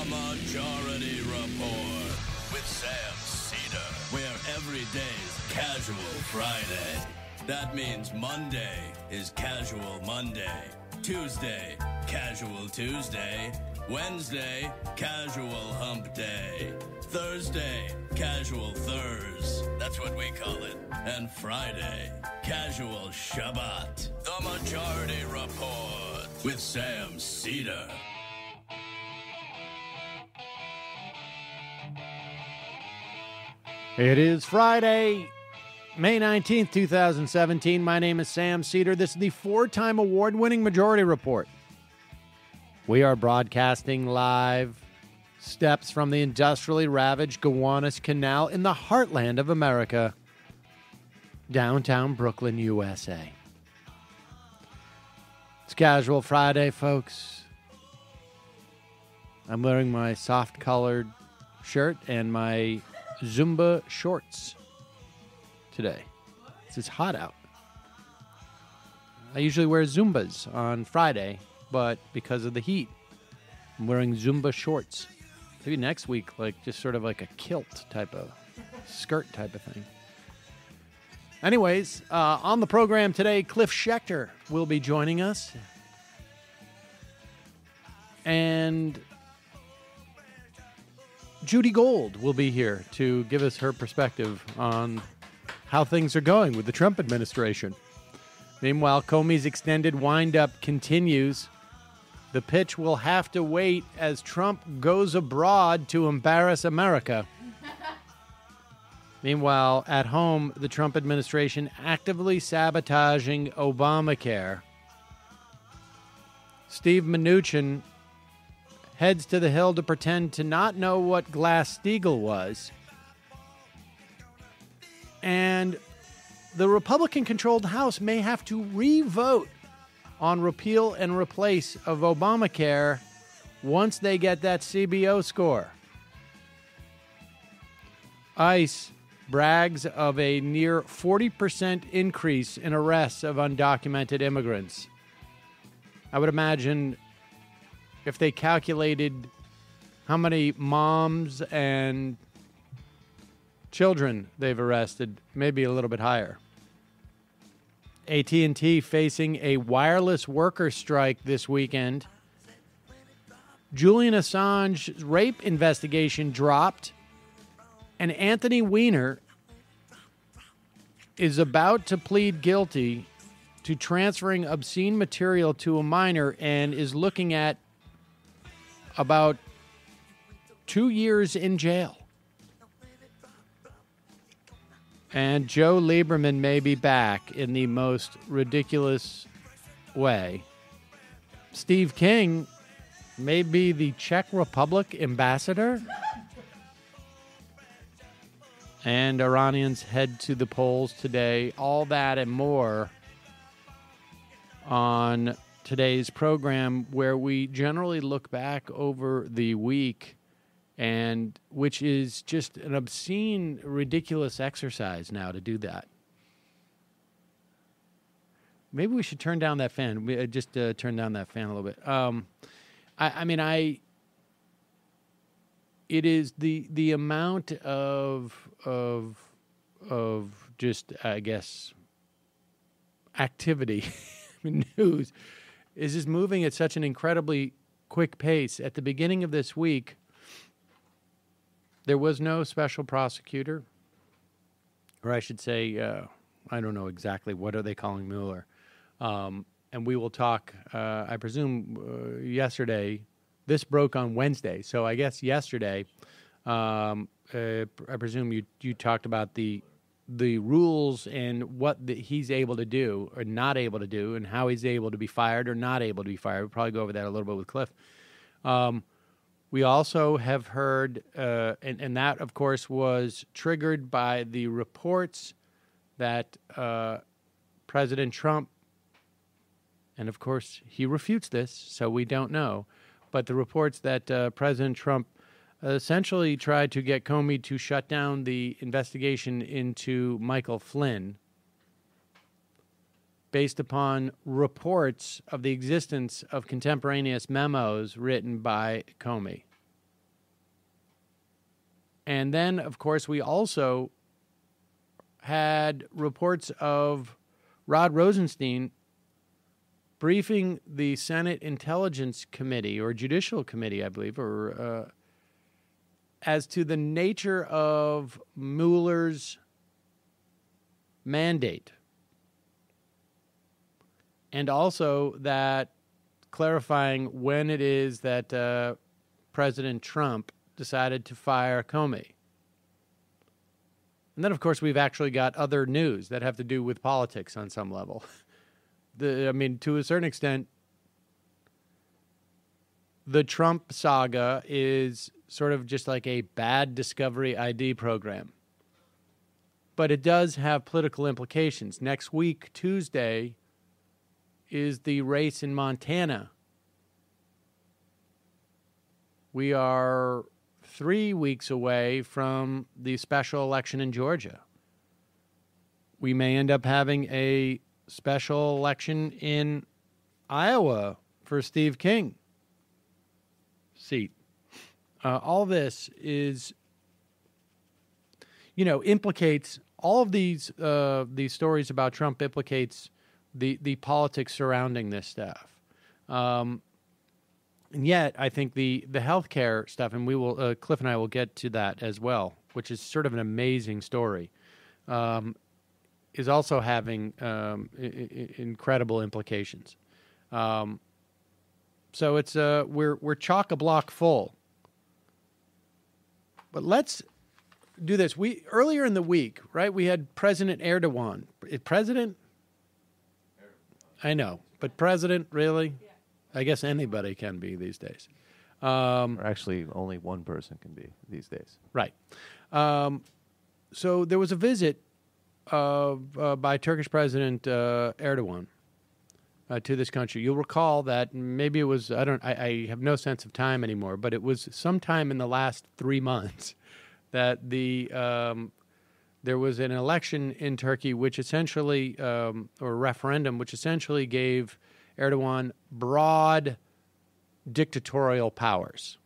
Majority Report with Sam Cedar, where every day's Casual Friday. That means Monday is Casual Monday, Tuesday, Casual Tuesday, Wednesday, Casual Hump Day, Thursday, Casual Thurs, that's what we call it, and Friday, Casual Shabbat. The Majority Report with Sam Cedar. It is Friday, May 19th, 2017. My name is Sam Cedar. This is the four-time award-winning Majority Report. We are broadcasting live steps from the industrially ravaged Gowanus Canal in the heartland of America, downtown Brooklyn, USA. It's Casual Friday, folks. I'm wearing my soft-colored shirt and my Zumba shorts today. It's hot out. I usually wear Zumbas on Friday, but because of the heat, I'm wearing Zumba shorts. Maybe next week, like just sort of like a kilt type of skirt type of thing. Anyways, on the program today, Cliff Schecter will be joining us. And Judy Gold will be here to give us her perspective on how things are going with the Trump administration. Meanwhile, Comey's extended windup continues. The pitch will have to wait as Trump goes abroad to embarrass America. Meanwhile, at home, the Trump administration actively sabotaging Obamacare. Steve Mnuchin heads to the Hill to pretend to not know what Glass-Steagall was. And the Republican-controlled House may have to re-vote on repeal and replace of Obamacare once they get that CBO score. ICE brags of a near 40% increase in arrests of undocumented immigrants. I would imagine if they calculated how many moms and children they've arrested, maybe a little bit higher. AT&T facing a wireless worker strike this weekend. Julian Assange's rape investigation dropped, and Anthony Weiner is about to plead guilty to transferring obscene material to a minor and is looking at about 2 years in jail. And Joe Lieberman may be back in the most ridiculous way. Steve King may be the Czech Republic ambassador. And Iranians head to the polls today. All that and more on today's program, where we generally look back over the week, and which is just an obscene, ridiculous exercise now to do that. Maybe we should turn down that fan. Just turn down that fan a little bit. It is the amount of just, I guess, activity, news is just moving at such an incredibly quick pace. At the beginning of this week, there was no special prosecutor, or I should say, I don't know exactly what are they calling Mueller. And we will talk, I presume, yesterday. This broke on Wednesday, so I guess yesterday, I presume you talked about the rules and what he's able to do or not able to do, and how he's able to be fired or not able to be fired. We'll probably go over that a little bit with Cliff. We also have heard, and that, of course, was triggered by the reports that President Trump, and of course he refutes this, so we don't know, but the reports that President Trump essentially tried to get Comey to shut down the investigation into Michael Flynn based upon reports of the existence of contemporaneous memos written by Comey. And then, of course, we also had reports of Rod Rosenstein briefing the Senate Intelligence Committee, or Judicial Committee, I believe, or as to the nature of Mueller's mandate. And also that clarifying when it is that President Trump decided to fire Comey. And then, of course, we've actually got other news that have to do with politics on some level. To a certain extent, the Trump saga is sort of just like a bad Discovery ID program. But it does have political implications. Next week, Tuesday, is the race in Montana. We are 3 weeks away from the special election in Georgia. We may end up having a special election in Iowa for Steve King seat. All this is, implicates all of these stories about Trump implicates the politics surrounding this stuff. And yet, I think the healthcare stuff, and we will Cliff and I will get to that as well, which is sort of an amazing story, is also having incredible implications. So it's we're chock-a-block full. But let's do this. Earlier in the week, right? We had President Erdogan. President? I know, but president, really? Yeah. I guess anybody can be these days. Or actually, only one person can be these days. Right. So there was a visit by Turkish President Erdogan to this country. You'll recall that maybe it was, I have no sense of time anymore, but it was sometime in the last 3 months that there was an election in Turkey which essentially, or a referendum, which essentially gave Erdogan broad dictatorial powers.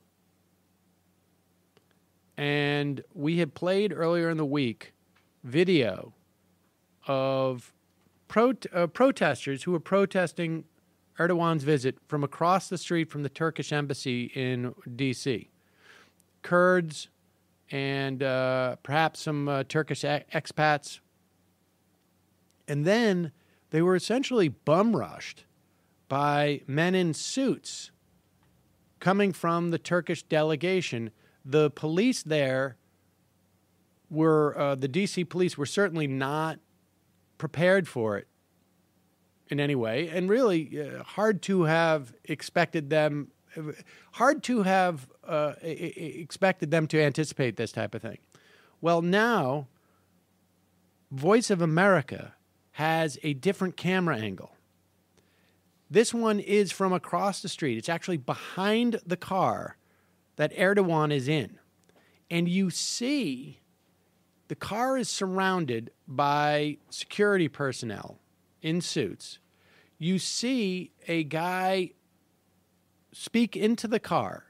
And we had played earlier in the week video of protesters who were protesting Erdogan's visit from across the street from the Turkish embassy in D.C. Kurds and perhaps some Turkish expats. And then they were essentially bum-rushed by men in suits coming from the Turkish delegation. The police there were, the D.C. police were certainly not prepared for it in any way, and really hard to have expected them to anticipate this type of thing. Well, now, Voice of America has a different camera angle. This one is from across the street. It's actually behind the car that Erdogan is in. And you see the car is surrounded by security personnel in suits. You see a guy speak into the car,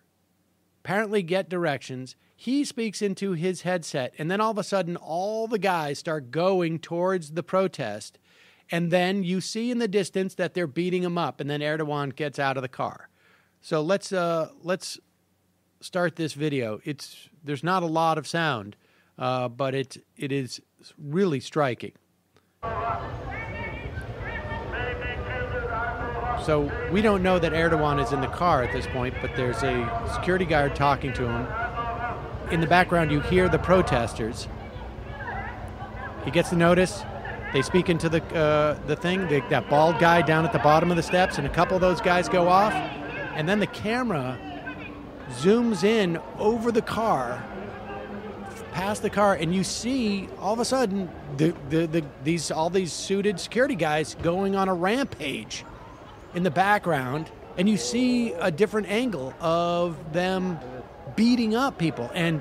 apparently get directions. He speaks into his headset, and then all of a sudden, all the guys start going towards the protest. And then you see in the distance that they're beating him up, and then Erdogan gets out of the car. So let's start this video. There's not a lot of sound, but it is really striking. So we don't know that Erdogan is in the car at this point, but there's a security guard talking to him. In the background, you hear the protesters. He gets the notice. They speak into the thing, that bald guy down at the bottom of the steps, and a couple of those guys go off. And then the camera zooms in over the car, past the car, and you see all of a sudden all these suited security guys going on a rampage in the background, and you see a different angle of them beating up people. And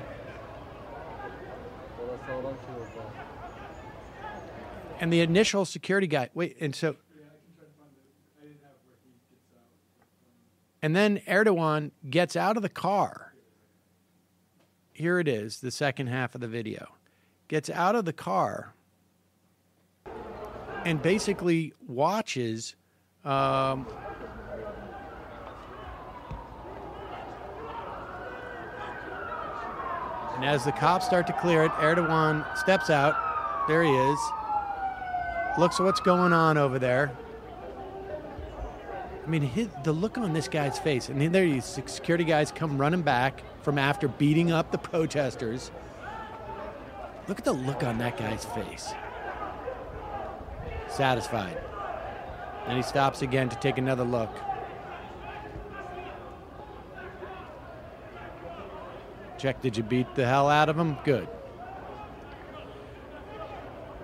the initial security guy, and then Erdogan gets out of the car, here it is, the second half of the video. Gets out of the car and basically watches and as the cops start to clear it, Erdogan steps out. There he is. Looks at what's going on over there. I mean, the look on this guy's face. And then there these security guys come running back from after beating up the protesters. Look at the look on that guy's face. Satisfied. And he stops again to take another look. Check, did you beat the hell out of him? Good.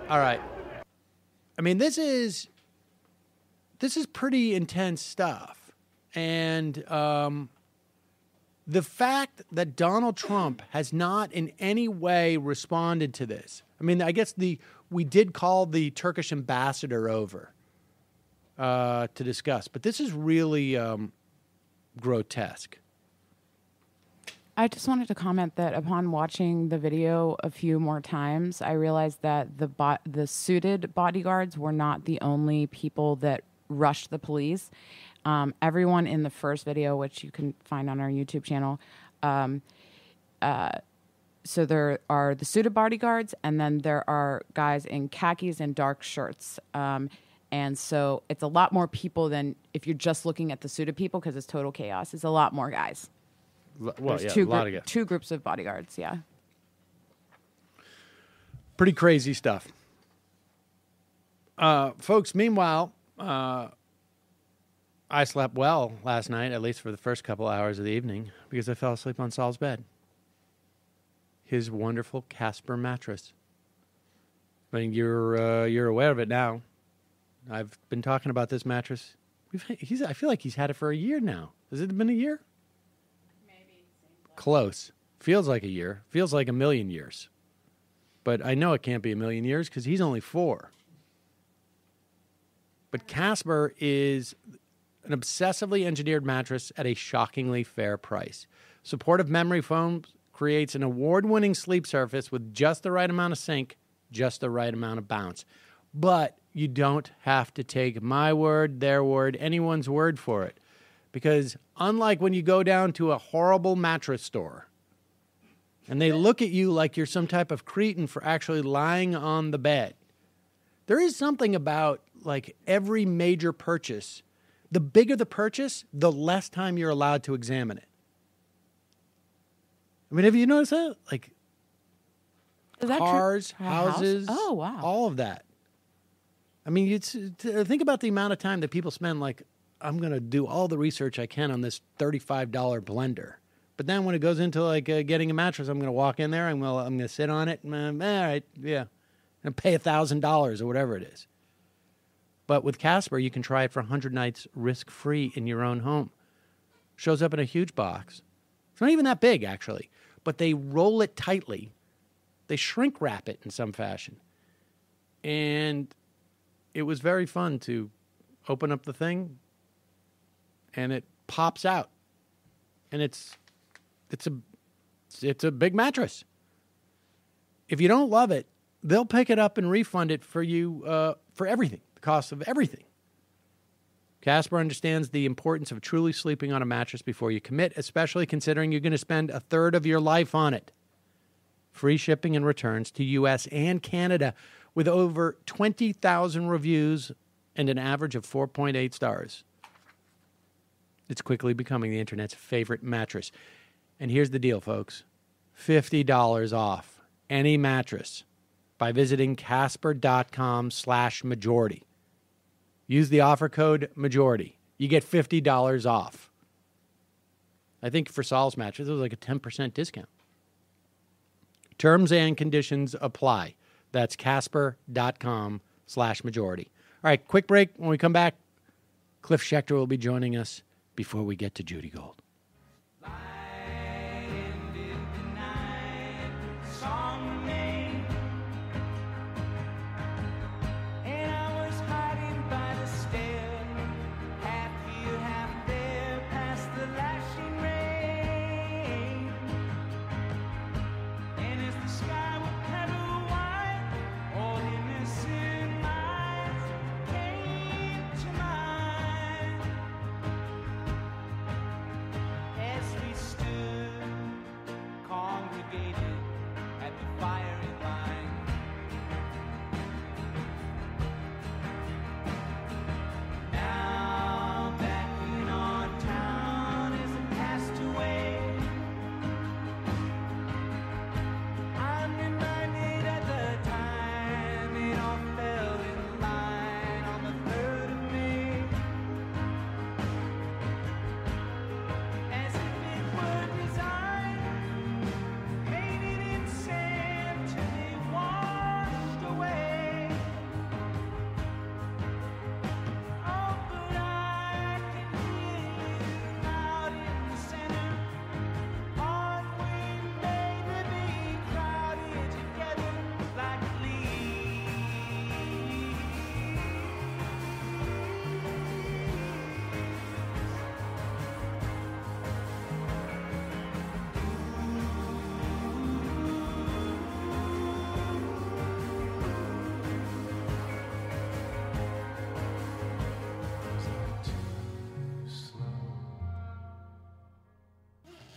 All right. I mean, this is pretty intense stuff. And the fact that Donald Trump has not in any way responded to this. I mean, I guess we did call the Turkish ambassador over to discuss, but this is really grotesque. I just wanted to comment that upon watching the video a few more times, I realized that the suited bodyguards were not the only people that rushed the police. Everyone in the first video, which you can find on our YouTube channel, so there are the suited bodyguards, and then there are guys in khakis and dark shirts. And so it's a lot more people than if you're just looking at the suited people, because it's total chaos. It's a lot more guys. Well, There's yeah, a lot of guys. two groups of bodyguards, yeah. Pretty crazy stuff. Folks, meanwhile, I slept well last night, at least for the first couple hours of the evening, because I fell asleep on Saul's bed. His wonderful Casper mattress. I mean, you're aware of it now. I've been talking about this mattress. I feel like he's had it for a year now. Has it been a year? Maybe. Close. Feels like a year. Feels like a million years. But I know it can't be a million years because he's only 4. But Casper is an obsessively engineered mattress at a shockingly fair price. Supportive memory foam creates an award-winning sleep surface with just the right amount of sink, just the right amount of bounce. But you don't have to take my word, their word, anyone's word for it. Because unlike when you go down to a horrible mattress store and they look at you like you're some type of cretin for actually lying on the bed, there is something about like every major purchase. The bigger the purchase, the less time you're allowed to examine it. I mean, have you noticed that? Like cars, houses, Oh, wow. all of that. I mean, think about the amount of time that people spend, like, I'm going to do all the research I can on this $35 blender. But then when it goes into, like, getting a mattress, I'm going to walk in there, I'm going to sit on it, and, all right, yeah, and pay $1,000 or whatever it is. But with Casper, you can try it for 100 nights risk-free in your own home. Shows up in a huge box. It's not even that big, actually. But they roll it tightly. They shrink wrap it in some fashion. And it was very fun to open up the thing, and it pops out. And it's a big mattress. If you don't love it, they'll pick it up and refund it for you for everything, the cost of everything. Casper understands the importance of truly sleeping on a mattress before you commit, especially considering you're going to spend a third of your life on it. Free shipping and returns to U.S. and Canada with over 20,000 reviews and an average of 4.8 stars. It's quickly becoming the internet's favorite mattress. And here's the deal, folks. $50 off any mattress by visiting Casper.com/majority. Use the offer code majority. You get $50 off. I think for Saul's mattress, it was like a 10% discount. Terms and conditions apply. That's Casper.com/majority. All right, quick break. When we come back, Cliff Schecter will be joining us before we get to Judy Gold.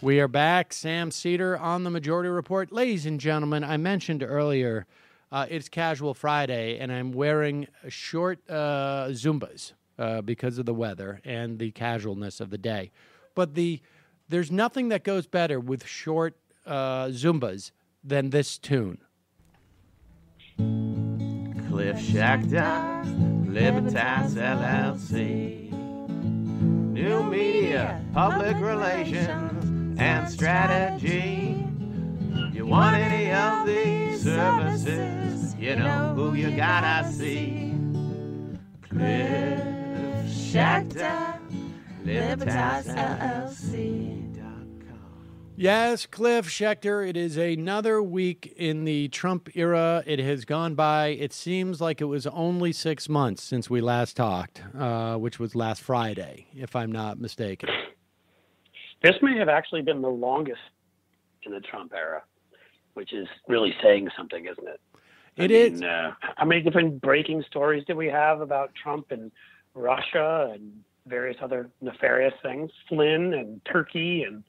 We are back. Sam Seder on the Majority Report. Ladies and gentlemen, I mentioned earlier it's Casual Friday, and I'm wearing short Zumbas because of the weather and the casualness of the day. But there's nothing that goes better with short Zumbas than this tune. Cliff Schecter, Libertas LLC. New media, public relations, and strategy. You want any of these services, you know who you gotta see. Cliff Schecter, Libertas LLC. Yes, Cliff Schecter, it is another week in the Trump era. It has gone by. It seems like it was only 6 months since we last talked, which was last Friday, if I'm not mistaken. This may have actually been the longest in the Trump era, which is really saying something, isn't it? It is. How many different breaking stories did we have about Trump and Russia and various other nefarious things? Flynn and Turkey and...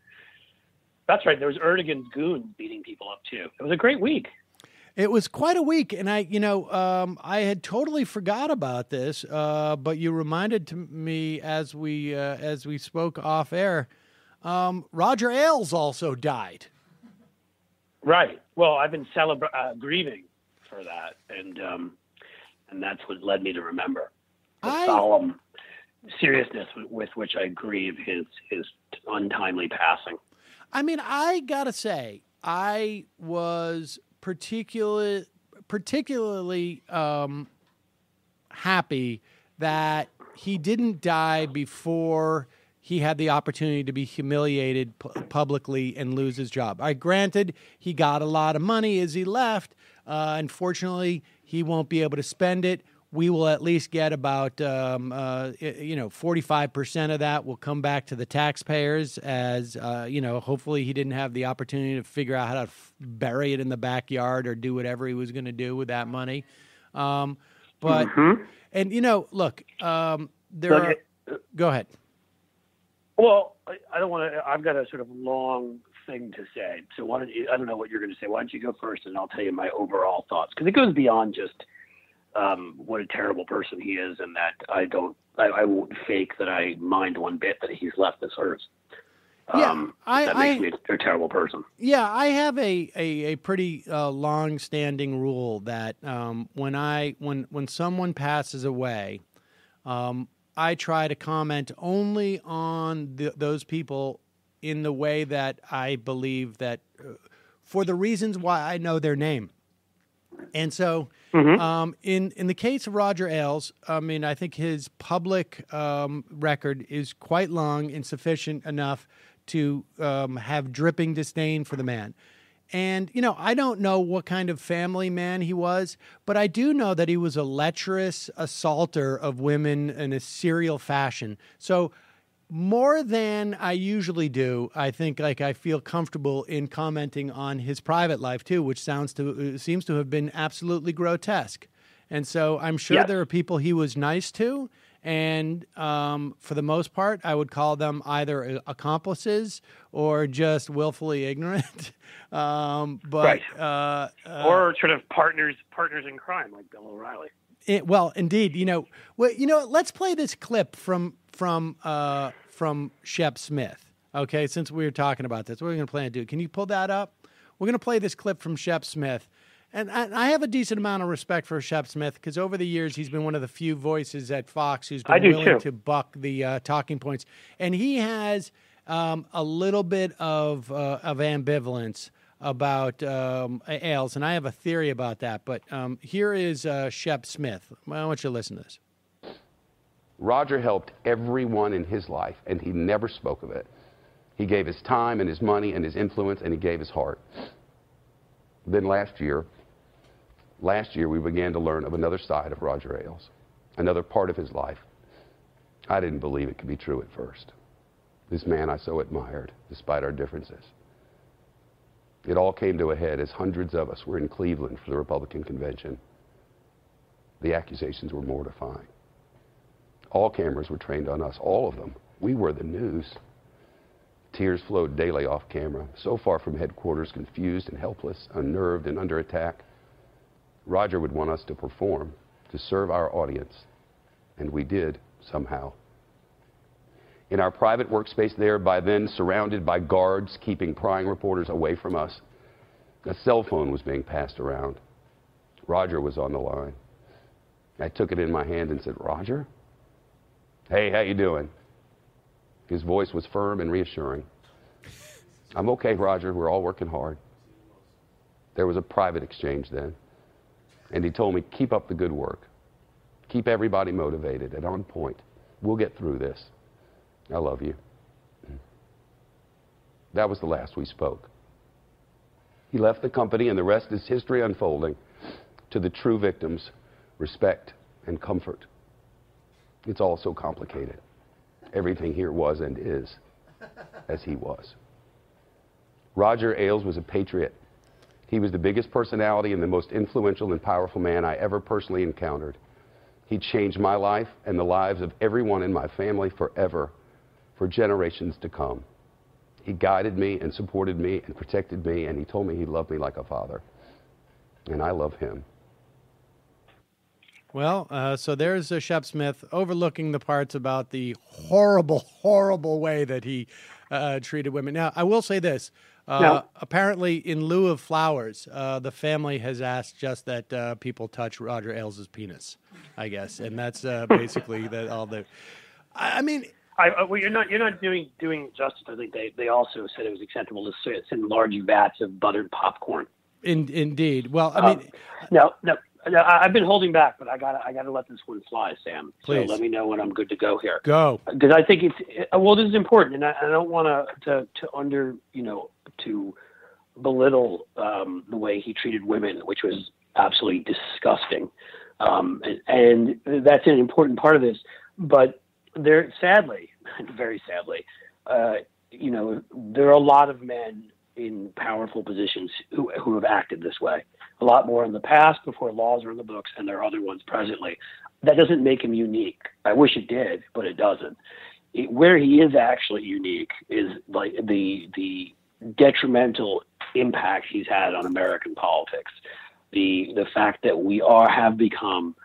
That's right. There was Erdogan's goons beating people up too. It was a great week. It was quite a week, and I had totally forgot about this, but you reminded me as we spoke off air. Roger Ailes also died. Right. Well, I've been grieving for that, and that's what led me to remember the solemn seriousness with which I grieve his untimely passing. I mean, I gotta say, I was particularly happy that he didn't die before he had the opportunity to be humiliated publicly and lose his job. Granted, he got a lot of money as he left. Unfortunately, he won't be able to spend it. We will at least get about 45% of that will come back to the taxpayers as, hopefully he didn't have the opportunity to figure out how to bury it in the backyard or do whatever he was going to do with that money. Go ahead. Well, I don't want to, I've got a sort of long thing to say. So I don't know what you're going to say. Why don't you go first and I'll tell you my overall thoughts, because it goes beyond just what a terrible person he is, and that I won't fake that I mind one bit that he's left this earth. That makes me a terrible person. Yeah, I have a pretty long-standing rule that when someone passes away, I try to comment only on those people in the way that I believe that for the reasons why I know their name. And so in the case of Roger Ailes, I mean, I think his public record is quite long and sufficient enough to have dripping disdain for the man. And, I don't know what kind of family man he was, but I do know that he was a lecherous assaulter of women in a serial fashion. So more than I usually do, I think I feel comfortable in commenting on his private life too, which seems to have been absolutely grotesque. And so I'm sure there are people he was nice to, and for the most part, I would call them either accomplices or just willfully ignorant. Right. Or sort of partners in crime, like Bill O'Reilly. Well, indeed. Let's play this clip from Shep Smith. Okay, since we were talking about this, what are we going to plan to do? Can you pull that up? We're going to play this clip from Shep Smith. And I have a decent amount of respect for Shep Smith because over the years he's been one of the few voices at Fox who's been willing to buck the talking points. And he has a little bit of ambivalence about Ailes, and I have a theory about that. But here is Shep Smith. I want you to listen to this. Roger helped everyone in his life, and he never spoke of it. He gave his time and his money and his influence, and he gave his heart. Then last year we began to learn of another side of Roger Ailes, another part of his life. I didn't believe it could be true at first. This man I so admired, despite our differences. It all came to a head as hundreds of us were in Cleveland for the Republican convention. The accusations were mortifying. All cameras were trained on us, all of them. We were the news. Tears flowed daily off camera, so far from headquarters, confused and helpless, unnerved and under attack. Roger would want us to perform, to serve our audience, and we did, somehow. In our private workspace there, by then surrounded by guards keeping prying reporters away from us, a cell phone was being passed around. Roger was on the line. I took it in my hand and said, "Roger? Hey, how you doing?" His voice was firm and reassuring. "I'm okay, Roger. We're all working hard." There was a private exchange then. And he told me, "Keep up the good work. Keep everybody motivated and on point. We'll get through this. I love you." That was the last we spoke. He left the company, and the rest is history unfolding to the true victims, respect and comfort. It's all so complicated. Everything here was and is as he was. Roger Ailes was a patriot. He was the biggest personality and the most influential and powerful man I ever personally encountered. He changed my life and the lives of everyone in my family forever, for generations to come. He guided me and supported me and protected me, and he told me he loved me like a father. And I love him. Well, so there's Shep Smith overlooking the parts about the horrible, horrible way that he treated women. Now, I will say this. Apparently, in lieu of flowers, the family has asked just that people touch Roger Ailes' penis, I guess. And that's basically that all the... I mean... well, you're not doing justice. I think they also said it was acceptable to send large vats of buttered popcorn. Indeed. Well, I mean... No, I've been holding back, but I gotta let this one fly, Sam. Please. So let me know when I'm good to go here. Go. Because I think this is important, and I don't want to to belittle the way he treated women, which was absolutely disgusting, and that's an important part of this. But sadly, very sadly, there are a lot of men in powerful positions who have acted this way. A lot more in the past before laws are in the books, and there are other ones presently. That doesn't make him unique. I wish it did, but it doesn't. Where he is actually unique is like the detrimental impact he's had on American politics. The fact that we have become,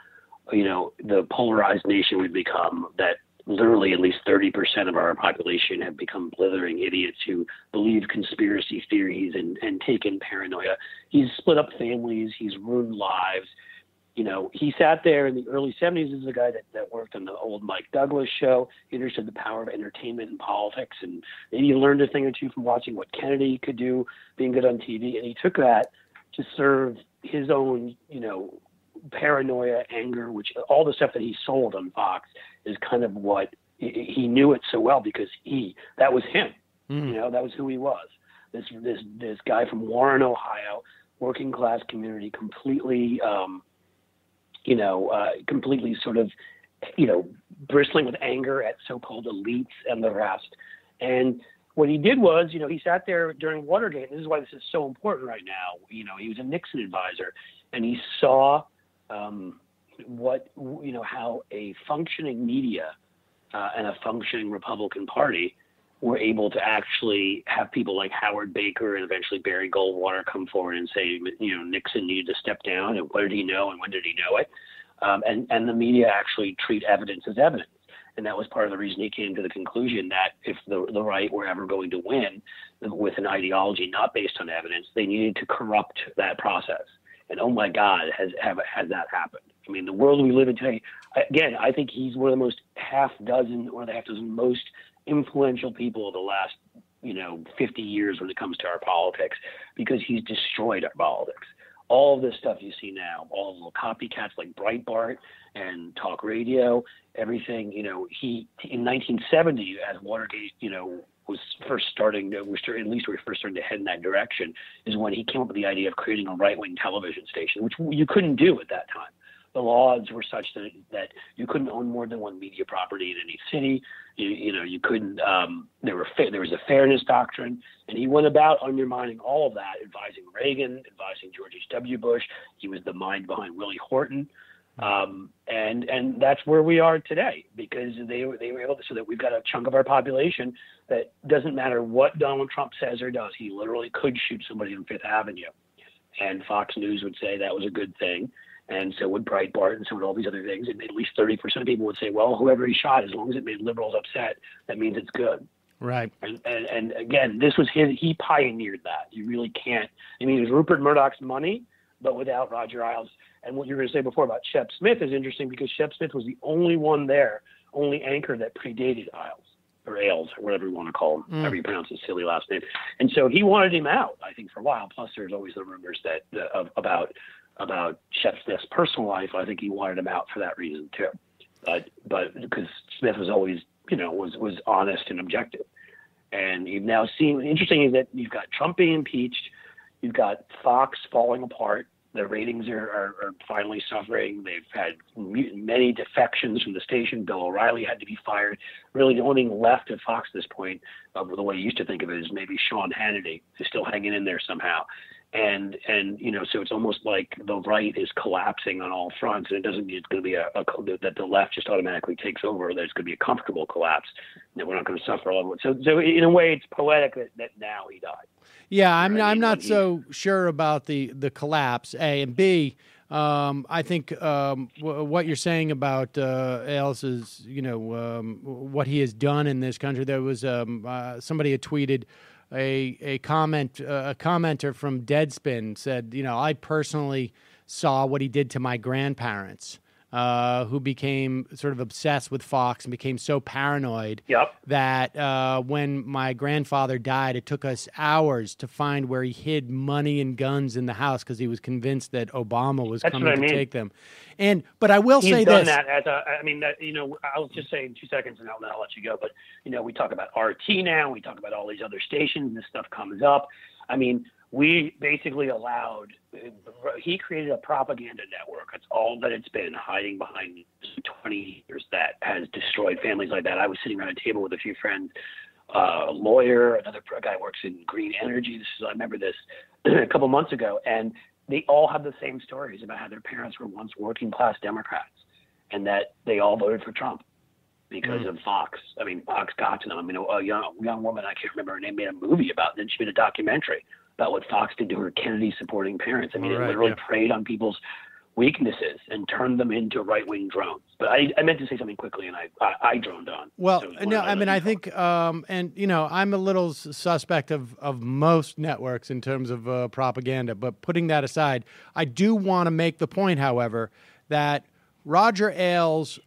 the polarized nation we've become, that literally at least 30% of our population have become blithering idiots who believe conspiracy theories and take in paranoia. He's split up families. He's ruined lives. He sat there in the early 70s as a guy that worked on the old Mike Douglas show. He understood the power of entertainment and politics, and maybe he learned a thing or two from watching what Kennedy could do, being good on TV. And he took that to serve his own, paranoia, anger, which all the stuff that he sold on Fox is kind of what he knew it so well because that was him. That was who he was. This guy from Warren, Ohio, working class community, completely completely sort of, bristling with anger at so-called elites and the rest. And what he did was, he sat there during Watergate, and this is why this is so important right now. He was a Nixon advisor, and he saw how a functioning media and a functioning Republican Party were able to actually have people like Howard Baker and eventually Barry Goldwater come forward and say, Nixon needed to step down, and what did he know and when did he know it? And the media actually treat evidence as evidence. And that was part of the reason he came to the conclusion that if the right were ever going to win with an ideology not based on evidence, they needed to corrupt that process. And oh my God, has that happened? I mean, the world we live in today, again, I think he's one of the most half dozen most influential people of the last, 50 years when it comes to our politics, because he's destroyed our politics. All of this stuff you see now, all the little copycats like Breitbart and talk radio, everything, he, in 1970, as Watergate, was first starting to, at least we were first starting to head in that direction, is when he came up with the idea of creating a right-wing television station, which you couldn't do at that time. The laws were such that you couldn't own more than one media property in any city. You couldn't. There was a fairness doctrine, and he went about undermining all of that, advising Reagan, advising George H.W. Bush. He was the mind behind Willie Horton, and that's where we are today, because they were able to, so that we've got a chunk of our population that doesn't matter what Donald Trump says or does, he literally could shoot somebody on Fifth Avenue. And Fox News would say that was a good thing. And so would Breitbart, and so would all these other things. And at least 30% of people would say, well, whoever he shot, as long as it made liberals upset, that means it's good. Right. And again, this was he pioneered that. You really can't. I mean, it was Rupert Murdoch's money, but without Roger Ailes. And what you were going to say before about Shep Smith is interesting because Shep Smith was the only one there, only anchor that predated Ailes. Or Ailes, or whatever you want to call him, however you pronounce his silly last name. And so he wanted him out, I think, for a while. Plus, there's always the rumors that about Shep Smith's personal life. I think he wanted him out for that reason too. But because Smith was always, was honest and objective. And you've now seen. Interesting is that you've got Trump being impeached, you've got Fox falling apart. The ratings are finally suffering. They've had many defections from the station. Bill O'Reilly had to be fired. Really, the only thing left at Fox at this point, the way you used to think of it, is maybe Sean Hannity, who's still hanging in there somehow. And so it's almost like the right is collapsing on all fronts, and it doesn't mean it's going to be that the left just automatically takes over. That it's going to be a comfortable collapse. That we're not going to suffer all of it. So in a way, it's poetic that now he died. Yeah, I'm not so sure about the collapse, A, and B. I think what you're saying about Ailes is, what he has done in this country. There was somebody had tweeted a commenter from Deadspin said, I personally saw what he did to my grandparents, who became sort of obsessed with Fox and became so paranoid that when my grandfather died, it took us hours to find where he hid money and guns in the house because he was convinced that Obama was coming to take them. But I will say this. He's done that I'll just say in 2 seconds and I'll let you go. But, we talk about RT now. We talk about all these other stations. This stuff comes up. I mean, we basically he created a propaganda network. That's all that it's been, hiding behind 20 years that has destroyed families like that. I was sitting around a table with a few friends, a lawyer, another guy works in green energy. I remember this a couple months ago, and they all have the same stories about how their parents were once working class Democrats and that they all voted for Trump because of Fox. I mean, Fox got to them. I mean, a young woman, I can't remember her name, made a movie about it. Then she made a documentary about what Fox did to her Kennedy-supporting parents. I mean, it literally preyed on people's weaknesses and turned them into right-wing drones. But I meant to say something quickly, and I droned on. Well, no, I mean, I think, I'm a little suspect of most networks in terms of propaganda. But putting that aside, I do want to make the point, however, that Roger Ailes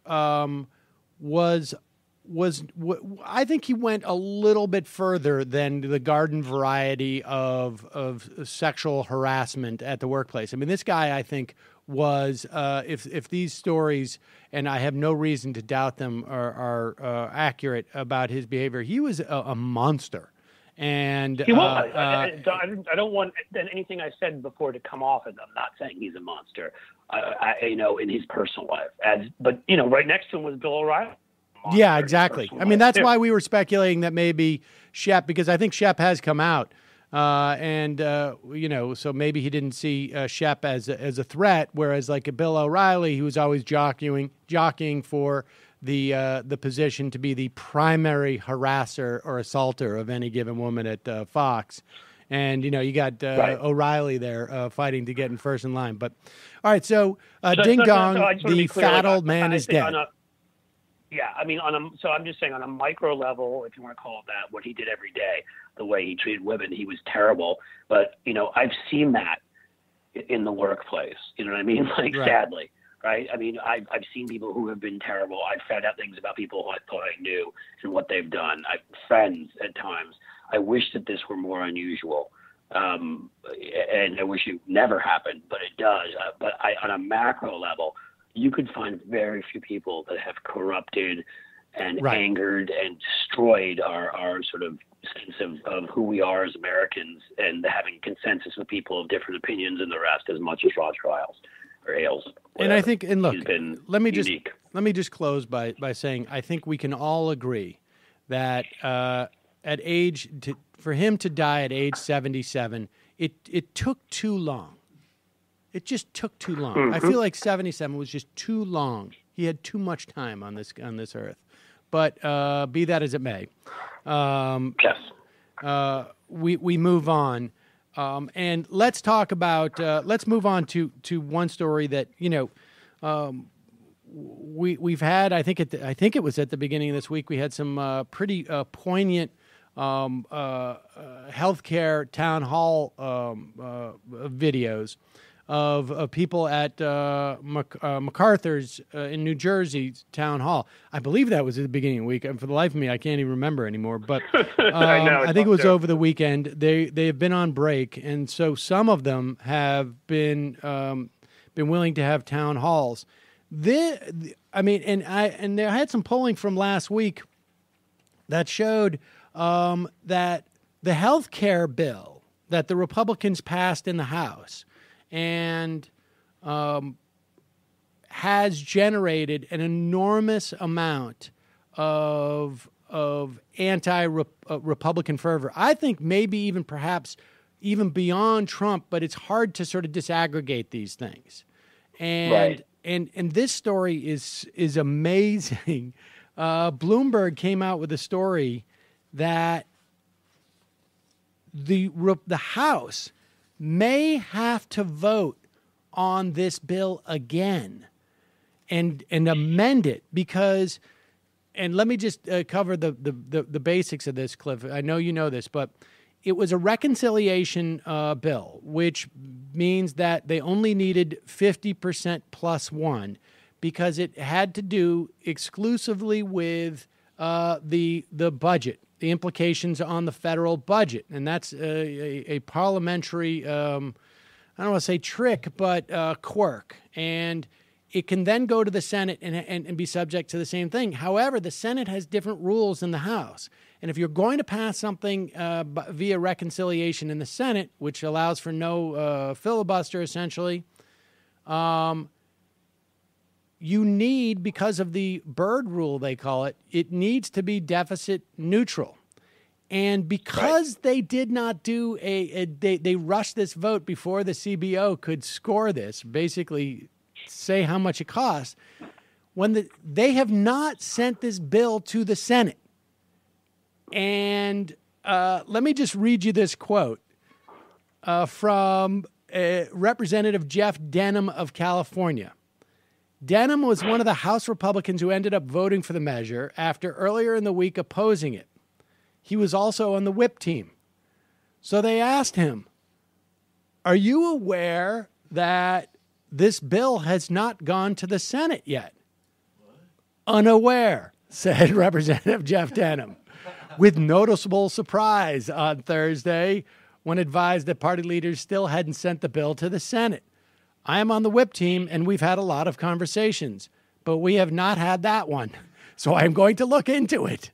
I think he went a little bit further than the garden variety of sexual harassment at the workplace. I mean, this guy, I think, was if these stories, and I have no reason to doubt them, are accurate about his behavior, he was a monster. And he was. I don't want anything I said before to come off as I'm not saying he's a monster. In his personal life, but right next to him was Bill O'Reilly. Yeah, exactly. I mean, that's why we were speculating that maybe Shep, because I think Shep has come out, so maybe he didn't see Shep as a threat, whereas like Bill O'Reilly, he was always jockeying for the position to be the primary harasser or assaulter of any given woman at Fox. And, you got O'Reilly there fighting to get in first in line. But, all right, so Ding Dong, the fat old man is dead. Yeah, I mean, so I'm just saying on a micro level, if you want to call it that, what he did every day, the way he treated women, he was terrible. But, I've seen that in the workplace. You know what I mean? Sadly, right? I mean, I've seen people who have been terrible. I've found out things about people who I thought I knew and what they've done. I've friends at times. I wish that this were more unusual. And I wish it never happened, but it does. But on a macro level, you could find very few people that have corrupted and angered and destroyed our sort of sense of who we are as Americans and having consensus with people of different opinions and the rest as much as Roger Ailes or Ailes. And I think, and look, let me unique. just close by saying I think we can all agree that for him to die at age 77, it took too long. It just took too long. Mm-hmm. I feel like 77 was just too long. He had too much time on this earth. But be that as it may, Yes. We move on. And let's talk about, let's move on to one story that, we've had, I think it was at the beginning of this week, we had some pretty poignant healthcare town hall videos of people at MacArthur's in New Jersey town hall. I believe that was at the beginning of the week. And for the life of me, I can't even remember anymore. But I think it was over the weekend. They have been on break, and so some of them have been willing to have town halls. I had some polling from last week that showed that the health care bill that the Republicans passed in the House and has generated an enormous amount of anti-Republican fervor. I think maybe even perhaps even beyond Trump, but it's hard to sort of disaggregate these things. And right. and this story is amazing. Bloomberg came out with a story that the House may have to vote on this bill again and amend it because, and let me just cover the basics of this, Cliff. I know you know this, but it was a reconciliation bill, which means that they only needed 50% plus one because it had to do exclusively with the budget, the implications on the federal budget. And that's a parliamentary, I don't want to say trick, but quirk. And it can then go to the Senate and be subject to the same thing. However, the Senate has different rules than the House. And if you're going to pass something via reconciliation in the Senate, which allows for no filibuster, essentially, you need, because of the Byrd rule, they call it, it needs to be deficit neutral. And because they did not do they rushed this vote before the CBO could score this, basically say how much it costs, they have not sent this bill to the Senate. And let me just read you this quote from Representative Jeff Denham of California. Denham was one of the House Republicans who ended up voting for the measure after earlier in the week opposing it. He was also on the whip team. So they asked him, "Are you aware that this bill has not gone to the Senate yet?" What? "Unaware," said Representative Jeff Denham, with noticeable surprise on Thursday when advised that party leaders still hadn't sent the bill to the Senate. "I am on the whip team, and we've had a lot of conversations, but we have not had that one. So I'm going to look into it."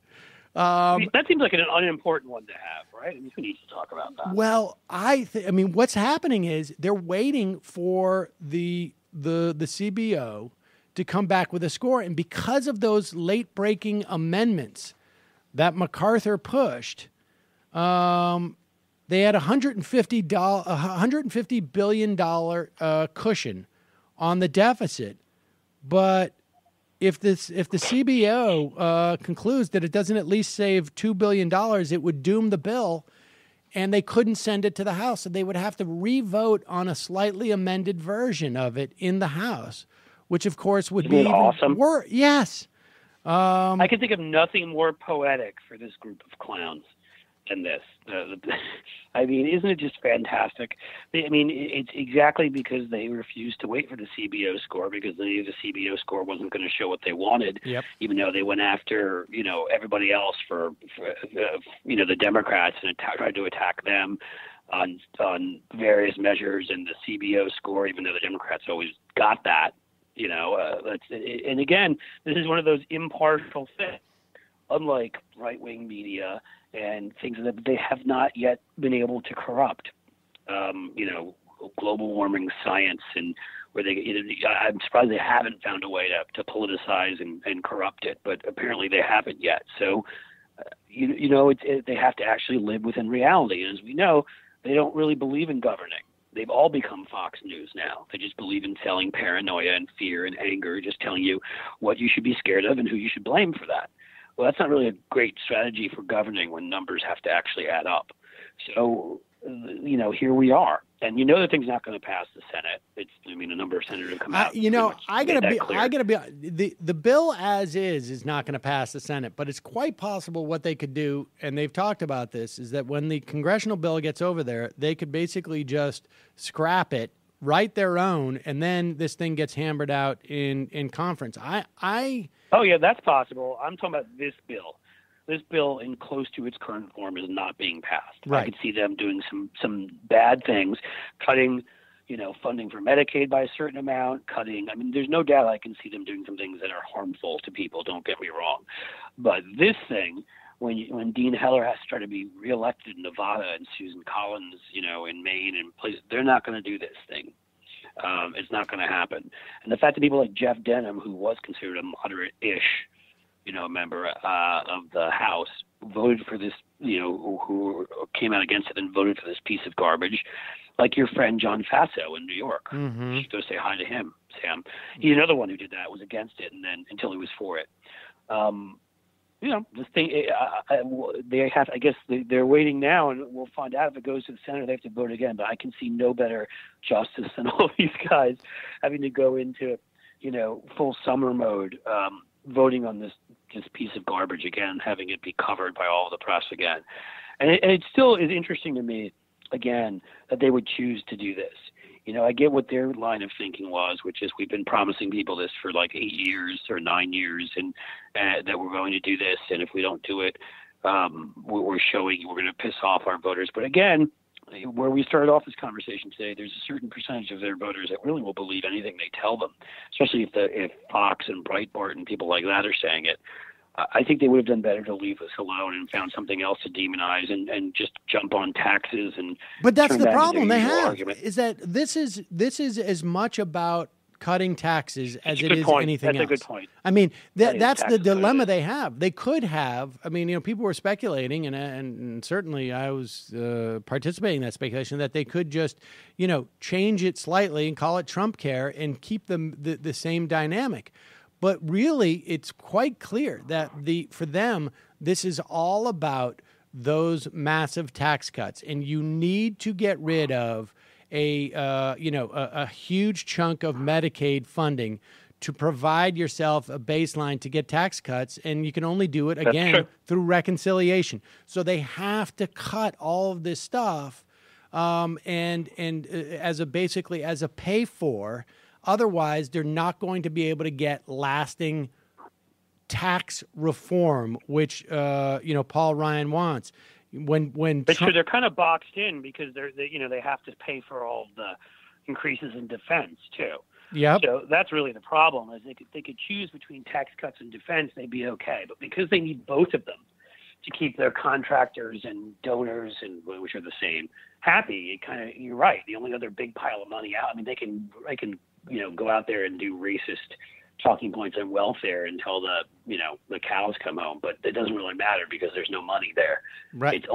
That seems like an unimportant one to have, right? I mean, who needs to talk about that? Well, what's happening is they're waiting for the CBO to come back with a score, and because of those late-breaking amendments that MacArthur pushed, they had $150 billion cushion on the deficit. But if the CBO concludes that it doesn't at least save $2 billion, it would doom the bill, and they couldn't send it to the House. So they would have to re-vote on a slightly amended version of it in the House, which, of course, would be even awesome. Yes. I can think of nothing more poetic for this group of clowns than this. I mean, isn't it just fantastic? It's exactly because they refused to wait for the CBO score because they knew the CBO score wasn't going to show what they wanted. Yep. Even though they went after, everybody else for the Democrats and tried to attack them on various measures and the CBO score, even though the Democrats always got that. And again, this is one of those impartial things, unlike right-wing media and things that they have not yet been able to corrupt. Global warming science, and where I'm surprised they haven't found a way to politicize and corrupt it, but apparently they haven't yet. So, they have to actually live within reality. And as we know, they don't really believe in governing. They've all become Fox News now. They just believe in selling paranoia and fear and anger, just telling you what you should be scared of and who you should blame for that. Well, that's not really a great strategy for governing when numbers have to actually add up. So, here we are. And the thing's not going to pass the Senate. A number of senators have come out. The bill as is not going to pass the Senate, but it's quite possible what they could do, and they've talked about this, is that when the congressional bill gets over there, they could basically just scrap it, write their own, and then this thing gets hammered out in conference. Oh yeah, that's possible. I'm talking about this bill. This bill, in close to its current form, is not being passed. Right. I could see them doing some bad things, cutting, funding for Medicaid by a certain amount, there's no doubt I can see them doing some things that are harmful to people, don't get me wrong. But this thing, when Dean Heller has to try to be reelected in Nevada and Susan Collins, in Maine and places, they're not going to do this thing. It's not going to happen. And the fact that people like Jeff Denham, who was considered a moderate-ish member of the House, voted for this, who came out against it and voted for this piece of garbage, like your friend John Faso in New York. Mm-hmm. You should go say hi to him, Sam. He's another one who did that, was against it, and then until he was for it. This thing, they have, I guess they're waiting now, and we'll find out if it goes to the Senate, they have to vote again. But I can see no better justice than all these guys having to go into, full summer mode, voting on this piece of garbage again, having it be covered by all the press again. And it still is interesting to me, again, that they would choose to do this. I get what their line of thinking was, which is we've been promising people this for like 8 years or 9 years, and that we're going to do this. And if we don't do it, we're showing we're going to piss off our voters. But again, where we started off this conversation today, there's a certain percentage of their voters that really will believe anything they tell them, especially if Fox and Breitbart and people like that are saying it. I think they would have done better to leave us alone and found something else to demonize and just jump on taxes and. But that's the that problem they have, argument. is that this is as much about cutting taxes as it is anything else. That's a good point. That's the dilemma they have. They could have. People were speculating, and certainly I was participating in that speculation, that they could just, change it slightly and call it Trump care and keep them the same dynamic. But really, it's quite clear that for them, this is all about those massive tax cuts, and you need to get rid of a huge chunk of Medicaid funding to provide yourself a baseline to get tax cuts, and you can only do it again through reconciliation. So they have to cut all of this stuff, and as a pay for. Otherwise, they're not going to be able to get lasting tax reform, which Paul Ryan wants. Sure, they're kind of boxed in because they have to pay for all the increases in defense too. Yep. So that's really the problem. Is they could choose between tax cuts and defense, they'd be okay. But because they need both of them to keep their contractors and donors, and which are the same, happy, you're right. The only other big pile of money out. They can go out there and do racist talking points on welfare until the cows come home, but it doesn't really matter because there's no money there. Right. It's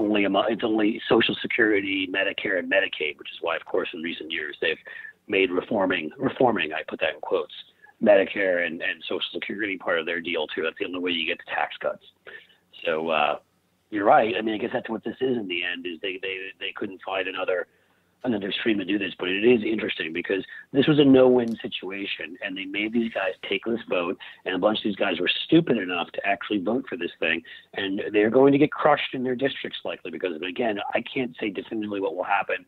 only Social Security, Medicare, and Medicaid, which is why, of course, in recent years they've made reforming. I put that in quotes. Medicare and Social Security part of their deal too. That's the only way you get the tax cuts. So you're right. I guess that's what this is in the end. Is they couldn't find another stream to do this, but it is interesting because this was a no-win situation, and they made these guys take this vote, and a bunch of these guys were stupid enough to actually vote for this thing, and they're going to get crushed in their districts likely because, again, I can't say definitively what will happen.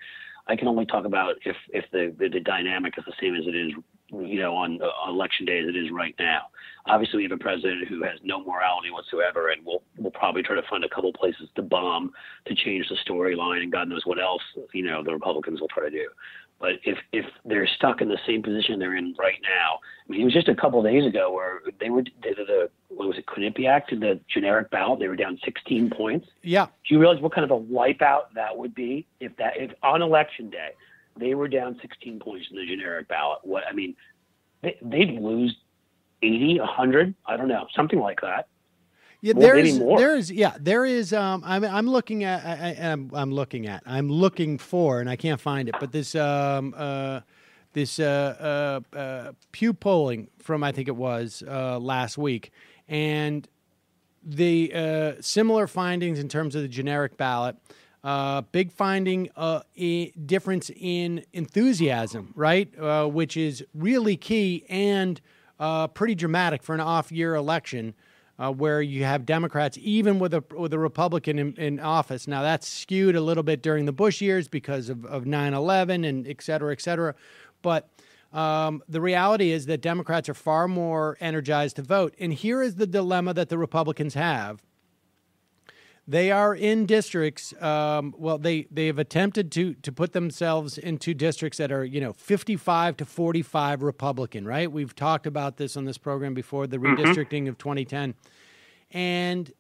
I can only talk about if the dynamic is the same as it is, on election day as it is right now. Obviously, we have a president who has no morality whatsoever, and we'll probably try to find a couple places to bomb to change the storyline, and God knows what else the Republicans will try to do. But if they're stuck in the same position they're in right now, it was just a couple of days ago where they were what was it, Quinnipiac, to the generic ballot, they were down 16 points. Yeah. Do you realize what kind of a wipeout that would be if on election day they were down 16 points in the generic ballot? They'd lose 80, 100, I don't know, something like that. Yeah, there is. I'm looking for, and I can't find it, but this Pew polling from, I think it was last week, and the similar findings in terms of the generic ballot. Big finding, difference in enthusiasm, right? Which is really key and pretty dramatic for an off-year election where you have Democrats, even with a Republican in office. Now, that's skewed a little bit during the Bush years because of 9/11 and et cetera, But the reality is that Democrats are far more energized to vote. And here is the dilemma that the Republicans have. They are in districts. They have attempted to put themselves into districts that are 55 to 45 Republican. Right? We've talked about this on this program before, the redistricting of 2010, and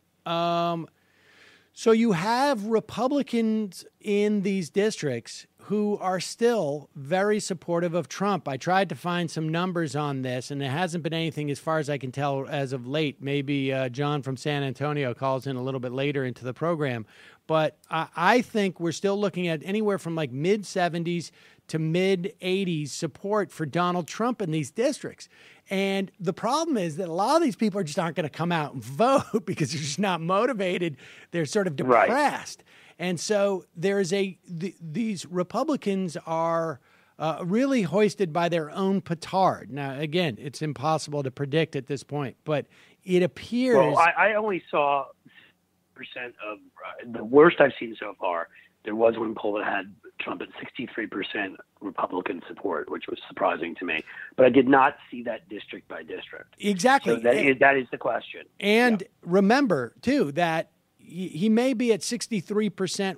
so you have Republicans in these districts who are still very supportive of Trump. I tried to find some numbers on this, and there hasn't been anything as far as I can tell as of late. Maybe John from San Antonio calls in a little bit later into the program. But I think we're still looking at anywhere from like mid-70s to mid-80s support for Donald Trump in these districts. And the problem is that a lot of these people are just aren't going to come out and vote because they're just not motivated. They're sort of depressed. Right. And so there's these Republicans are really hoisted by their own petard. Now, again, it's impossible to predict at this point, but it appears. Well, I only saw percent of the worst I've seen so far. There was one poll that had Trump at 63% Republican support, which was surprising to me. But I did not see that district by district. Exactly. So that is the question. And remember, too, that he may be at 63%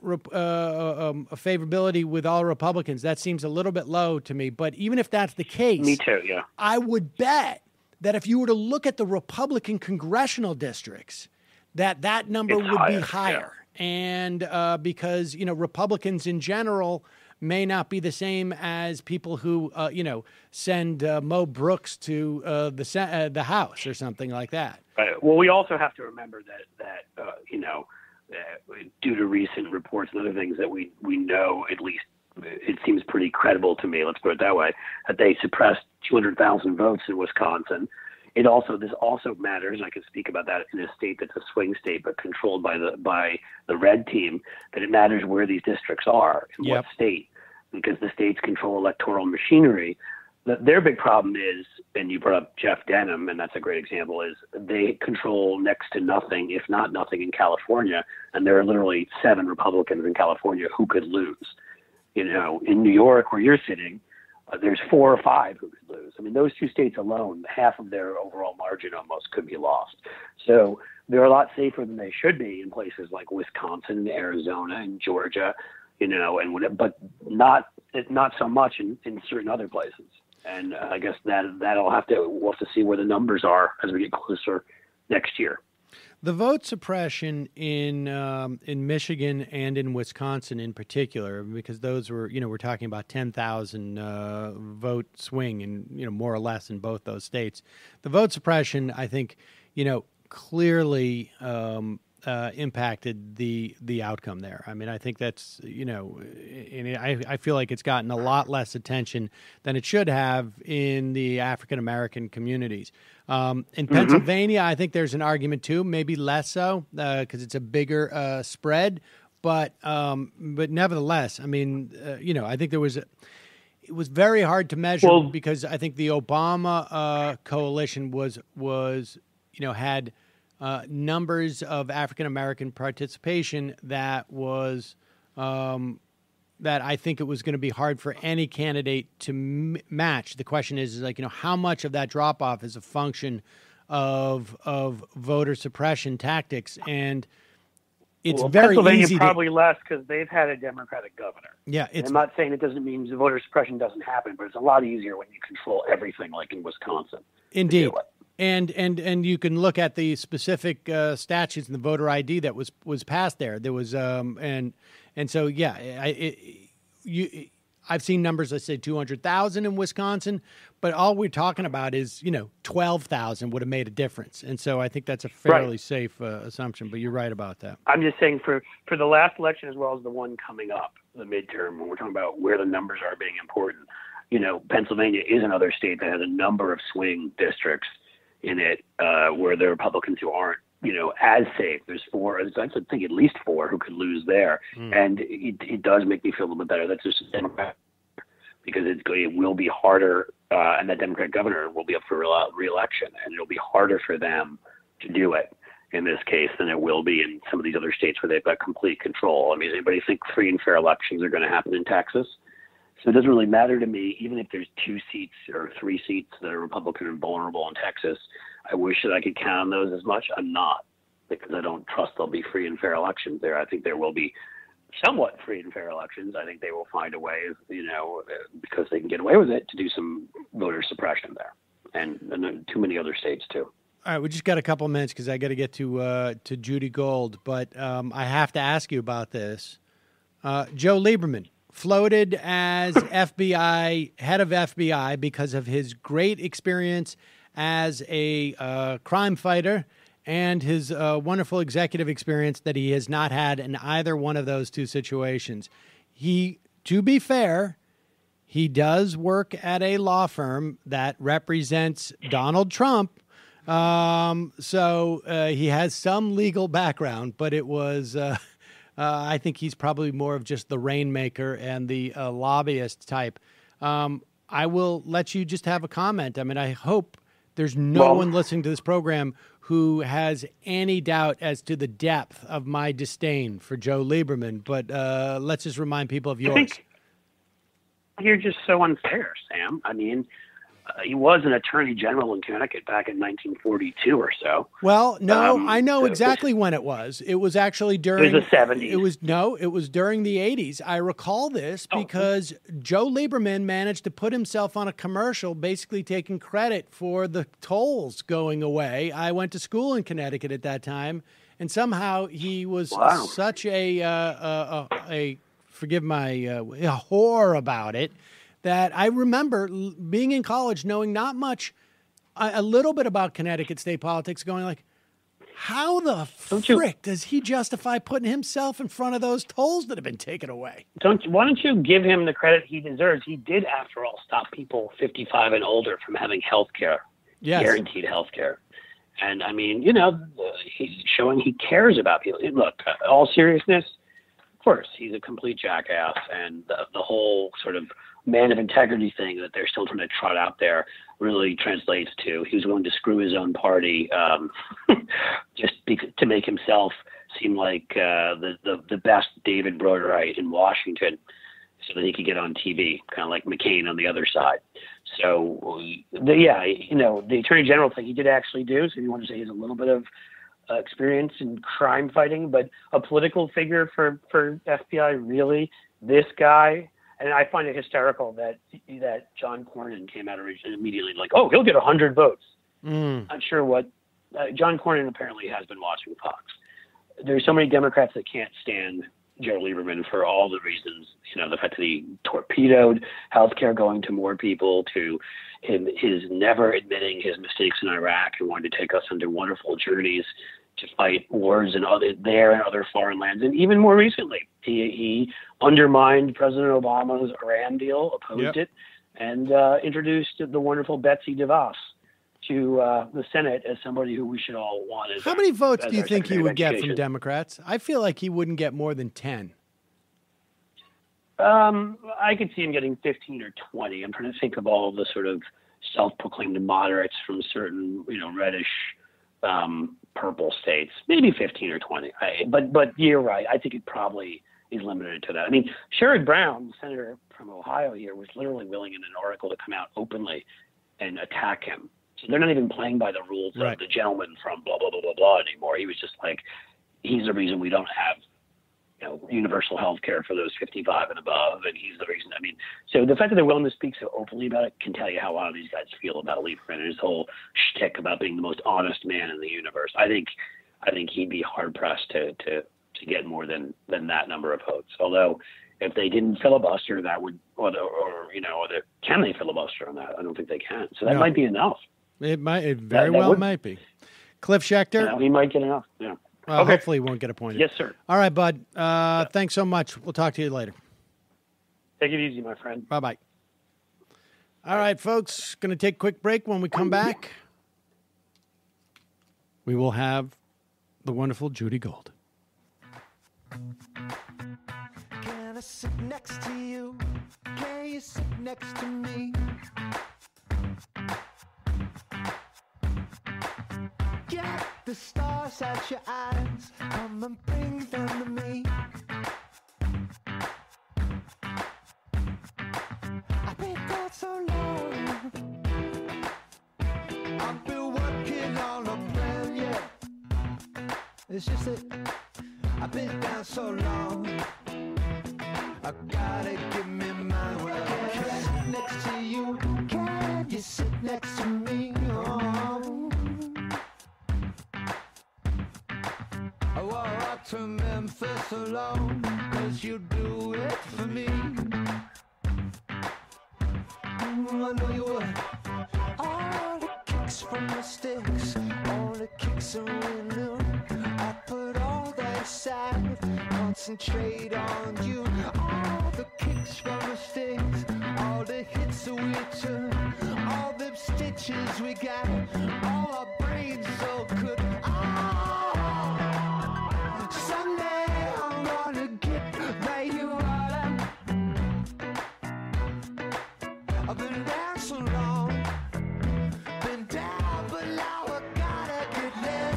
favorability with all Republicans. That seems a little bit low to me. But even if that's the case, me too, yeah. I would bet that if you were to look at the Republican congressional districts, that number would be higher. Yeah. And because, Republicans in general may not be the same as people who, send Mo Brooks to the House or something like that. Right. Well, we also have to remember that due to recent reports and other things that we know, at least it seems pretty credible to me, let's put it that way, that they suppressed 200,000 votes in Wisconsin. This also matters, and I can speak about that in a state that's a swing state but controlled by the red team, that it matters where these districts are, in what state, because the states control electoral machinery. Their big problem is, and you brought up Jeff Denham, and that's a great example, is they control next to nothing, if not nothing, in California, and there are literally 7 Republicans in California who could lose. In New York, where you're sitting, there's 4 or 5 who could lose. I mean, those 2 states alone, half of their overall margin almost could be lost. So they're a lot safer than they should be in places like Wisconsin, Arizona, and Georgia, but not so much in certain other places. And I guess we'll have to see where the numbers are as we get closer next year. The vote suppression in Michigan and in Wisconsin in particular, because those were, we're talking about 10,000 vote swing and, more or less in both those states. The vote suppression, I think, clearly impacted the outcome there. I mean, I think that's, and I feel like it's gotten a lot less attention than it should have in the African-American communities. In Pennsylvania, I think there's an argument too, maybe less so because it's a bigger spread, but nevertheless, I mean, I think it was very hard to measure because I think the Obama coalition was had numbers of African-American participation that was that I think it was going to be hard for any candidate to match. The question is how much of that drop-off is a function of voter suppression tactics? And it's very Pennsylvania easy. Probably less because they've had a Democratic governor. Yeah, I'm not saying it doesn't mean voter suppression doesn't happen, but it's a lot easier when you control everything, like in Wisconsin. Indeed. And you can look at the specific statutes and the voter ID that was passed there. There was and so I've seen numbers that say 200,000 in Wisconsin, but all we're talking about is 12,000 would have made a difference, and so I think that's a fairly safe assumption. But you're right about that. I'm just saying for the last election as well as the one coming up, the midterm, when we're talking about where the numbers are being important, Pennsylvania is another state that has a number of swing districts in it where there are Republicans who aren't as safe. There's four, I think at least four who could lose there. And it does make me feel a little bit better. That's just a Democrat, because it will be harder, and that Democrat governor will be up for re-election, and it'll be harder for them to do it in this case than it will be in some of these other states where they've got complete control. I mean, does anybody think free and fair elections are going to happen in Texas? So it doesn't really matter to me, even if there's 2 seats or 3 seats that are Republican and vulnerable in Texas. I wish that I could count on those as much. I'm not, because I don't trust there'll be free and fair elections there. I think there will be somewhat free and fair elections. I think they will find a way, because they can get away with it, to do some voter suppression there, and too many other states too. All right, we just got a couple minutes because I got to get to Judy Gold, but I have to ask you about this. Joe Lieberman floated as head of FBI because of his great experience as a crime fighter and his wonderful executive experience that he has not had in either one of those 2 situations. To be fair, he does work at a law firm that represents Donald Trump. So he has some legal background, but it was, I think he's probably more of just the rainmaker and the lobbyist type. I will let you just have a comment. I mean, I hope there's no one listening to this program who has any doubt as to the depth of my disdain for Joe Lieberman, but let's just remind people of yours. I think you're just so unfair, Sam. I mean, he was an attorney general in Connecticut back in 1942 or so. Well, no, I know exactly when it was. It was actually during the 70s. It was during the 80s. I recall this because Joe Lieberman managed to put himself on a commercial basically taking credit for the tolls going away. I went to school in Connecticut at that time, and somehow he was such a forgive my a whore about it, that I remember being in college, knowing not much, a little bit about Connecticut state politics, going like, how the frick does he justify putting himself in front of those tolls that have been taken away? Why don't you give him the credit he deserves? He did, after all, stop people 55 and older from having health care, guaranteed health care. And, I mean, he's showing he cares about people. Look, all seriousness, of course, he's a complete jackass, and the whole sort of man of integrity thing that they're still trying to trot out there really translates to he was willing to screw his own party just to make himself seem like the best David Broderite in Washington, so that he could get on TV, kind of like McCain on the other side. So, the Attorney General thing he did actually do, so you want to say he has a little bit of experience in crime fighting, but a political figure for FBI, really? This guy? And I find it hysterical that John Cornyn came out immediately like, oh, he'll get 100 votes. Not sure what. John Cornyn apparently has been watching Fox. There's so many Democrats that can't stand Joe Lieberman for all the reasons, the fact that he torpedoed healthcare going to more people, to his never admitting his mistakes in Iraq and wanting to take us on wonderful journeys to fight wars in other foreign lands. And even more recently, he undermined President Obama's Iran deal, opposed it, and introduced the wonderful Betsy DeVos to the Senate as somebody who we should all want. How many votes do you think he would get from Democrats? I feel like he wouldn't get more than 10. I could see him getting 15 or 20. I'm trying to think of all the sort of self-proclaimed moderates from certain, reddish, purple states. Maybe 15 or 20. But you're right. I think it probably is limited to that. I mean, Sherrod Brown, the senator from Ohio here, was literally willing in an article to come out openly and attack him. So they're not even playing by the rules of the gentleman from blah, blah, blah, blah, blah anymore. He was just like, he's the reason we don't have universal health care for those 55 and above, and he's the reason. I mean, so the fact that they're willing to speak so openly about it can tell you how a lot of these guys feel about Lieberman and his whole shtick about being the most honest man in the universe. I think he'd be hard pressed to get more than that number of votes. Although, if they didn't filibuster, that would, can they filibuster on that? I don't think they can. So that might be enough. It very well might be. Cliff Schecter, he might get enough. Yeah. Hopefully he won't get appointed. Yes, sir. All right, bud. Thanks so much. We'll talk to you later. Take it easy, my friend. Bye-bye. All right, folks. Going to take a quick break. When we come back, we will have the wonderful Judy Gold. Can I sit next to you? Can you sit next to me? Get the stars out your eyes, come and bring them to me. I've been down so long, I've been working on a plan, yeah. It's just that I've been down so long, I gotta give me my well. Can I sit next to you? Can you sit next to me? Oh. I walk to Memphis alone, 'cause you do it for me. I know you would. All the kicks from the sticks, all the kicks are we knew. I put all that aside, concentrate on you. All the kicks from the sticks, all the hits that we took, all the stitches we got, all our brains so good. Someday I'm gonna get right here while I've been down so long, been down, but now I gotta get better.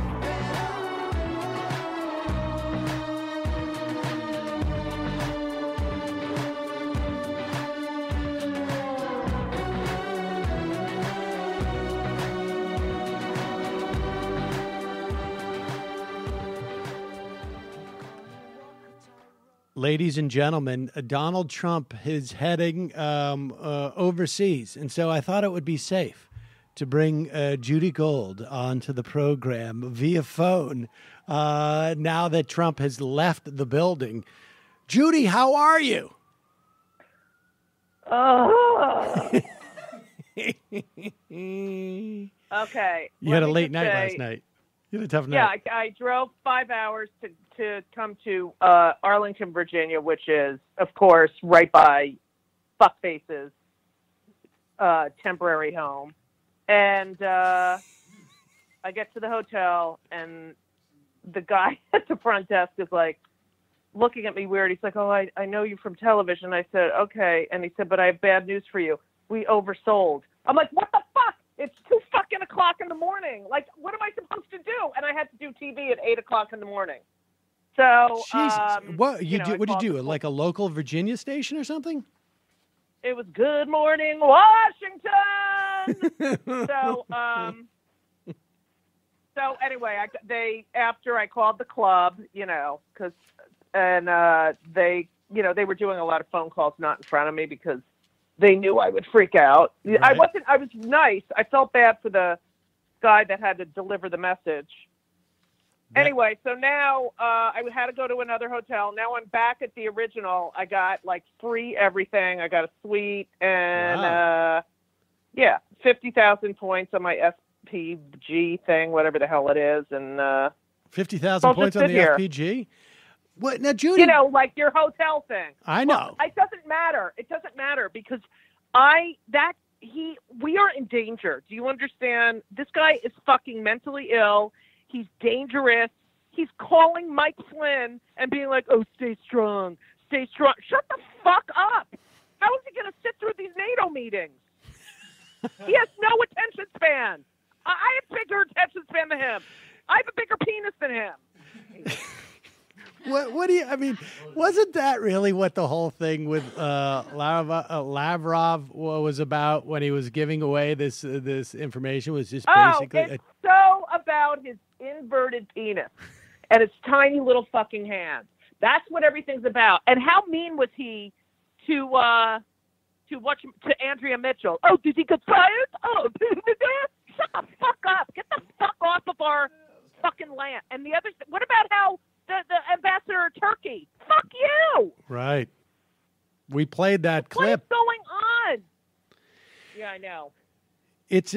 Ladies and gentlemen, Donald Trump is heading overseas, and so I thought it would be safe to bring Judy Gold onto the program via phone now that Trump has left the building. Judy, how are you? Okay. You had a late night last night. You had a tough night. Yeah, I drove 5 hours to come to Arlington, Virginia, which is, of course, right by Fuckface's temporary home. And I get to the hotel, and the guy at the front desk is like looking at me weird. He's like, "Oh, I know you from television." I said, "Okay." And he said, "But I have bad news for you. We oversold." I'm like, "What the fuck? It's 2:00 in the morning. Like, what am I supposed to do?" And I had to do TV at 8:00 in the morning. So, Jesus, what you do? What did you do? the- Like a local Virginia station or something? It was Good Morning Washington. So anyway, after I called the club, they were doing a lot of phone calls not in front of me because they knew I would freak out. Right. I was nice. I felt bad for the guy that had to deliver the message. Anyway, so now I had to go to another hotel. Now I'm back at the original. I got like free everything. I got a suite and 50,000 points on my SPG thing, whatever the hell it is, and 50,000 points on the FPG. What now, Judy? Like your hotel thing. I know. Well, it doesn't matter. It doesn't matter because we are in danger. Do you understand? This guy is fucking mentally ill. He's dangerous. He's calling Mike Flynn and being like, "Oh, stay strong, stay strong." Shut the fuck up. How is he going to sit through these NATO meetings? He has no attention span. I have bigger attention span than him. I have a bigger penis than him. What do you? I mean, wasn't that really what the whole thing with Lavrov was about when he was giving away this information? Was just basically it's so about his inverted penis and his tiny little fucking hands. That's what everything's about. And how mean was he to Andrea Mitchell? Oh, did he get fired? Oh, shut the fuck up! Get the fuck off of our fucking land. And the other, what about how? The ambassador of Turkey. Fuck you. Right. We played that clip. What's going on? Yeah, I know. It's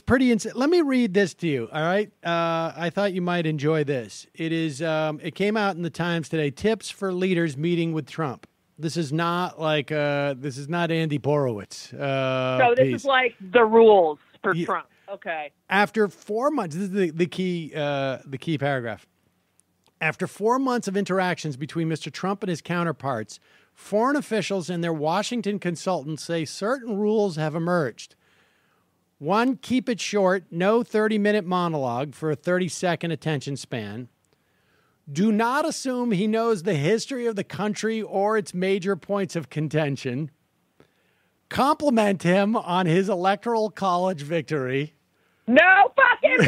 pretty insane. Let me read this to you. All right. I thought you might enjoy this. It is. It came out in the Times today. Tips for leaders meeting with Trump. This is not like. This is not Andy Borowitz. So this is like the rules for Trump. Okay. After 4 months, this is the key paragraph. After 4 months of interactions between Mr. Trump and his counterparts, foreign officials and their Washington consultants say certain rules have emerged. One, keep it short, no 30-minute monologue for a 30-second attention span. Do not assume he knows the history of the country or its major points of contention. Compliment him on his electoral college victory. No fucking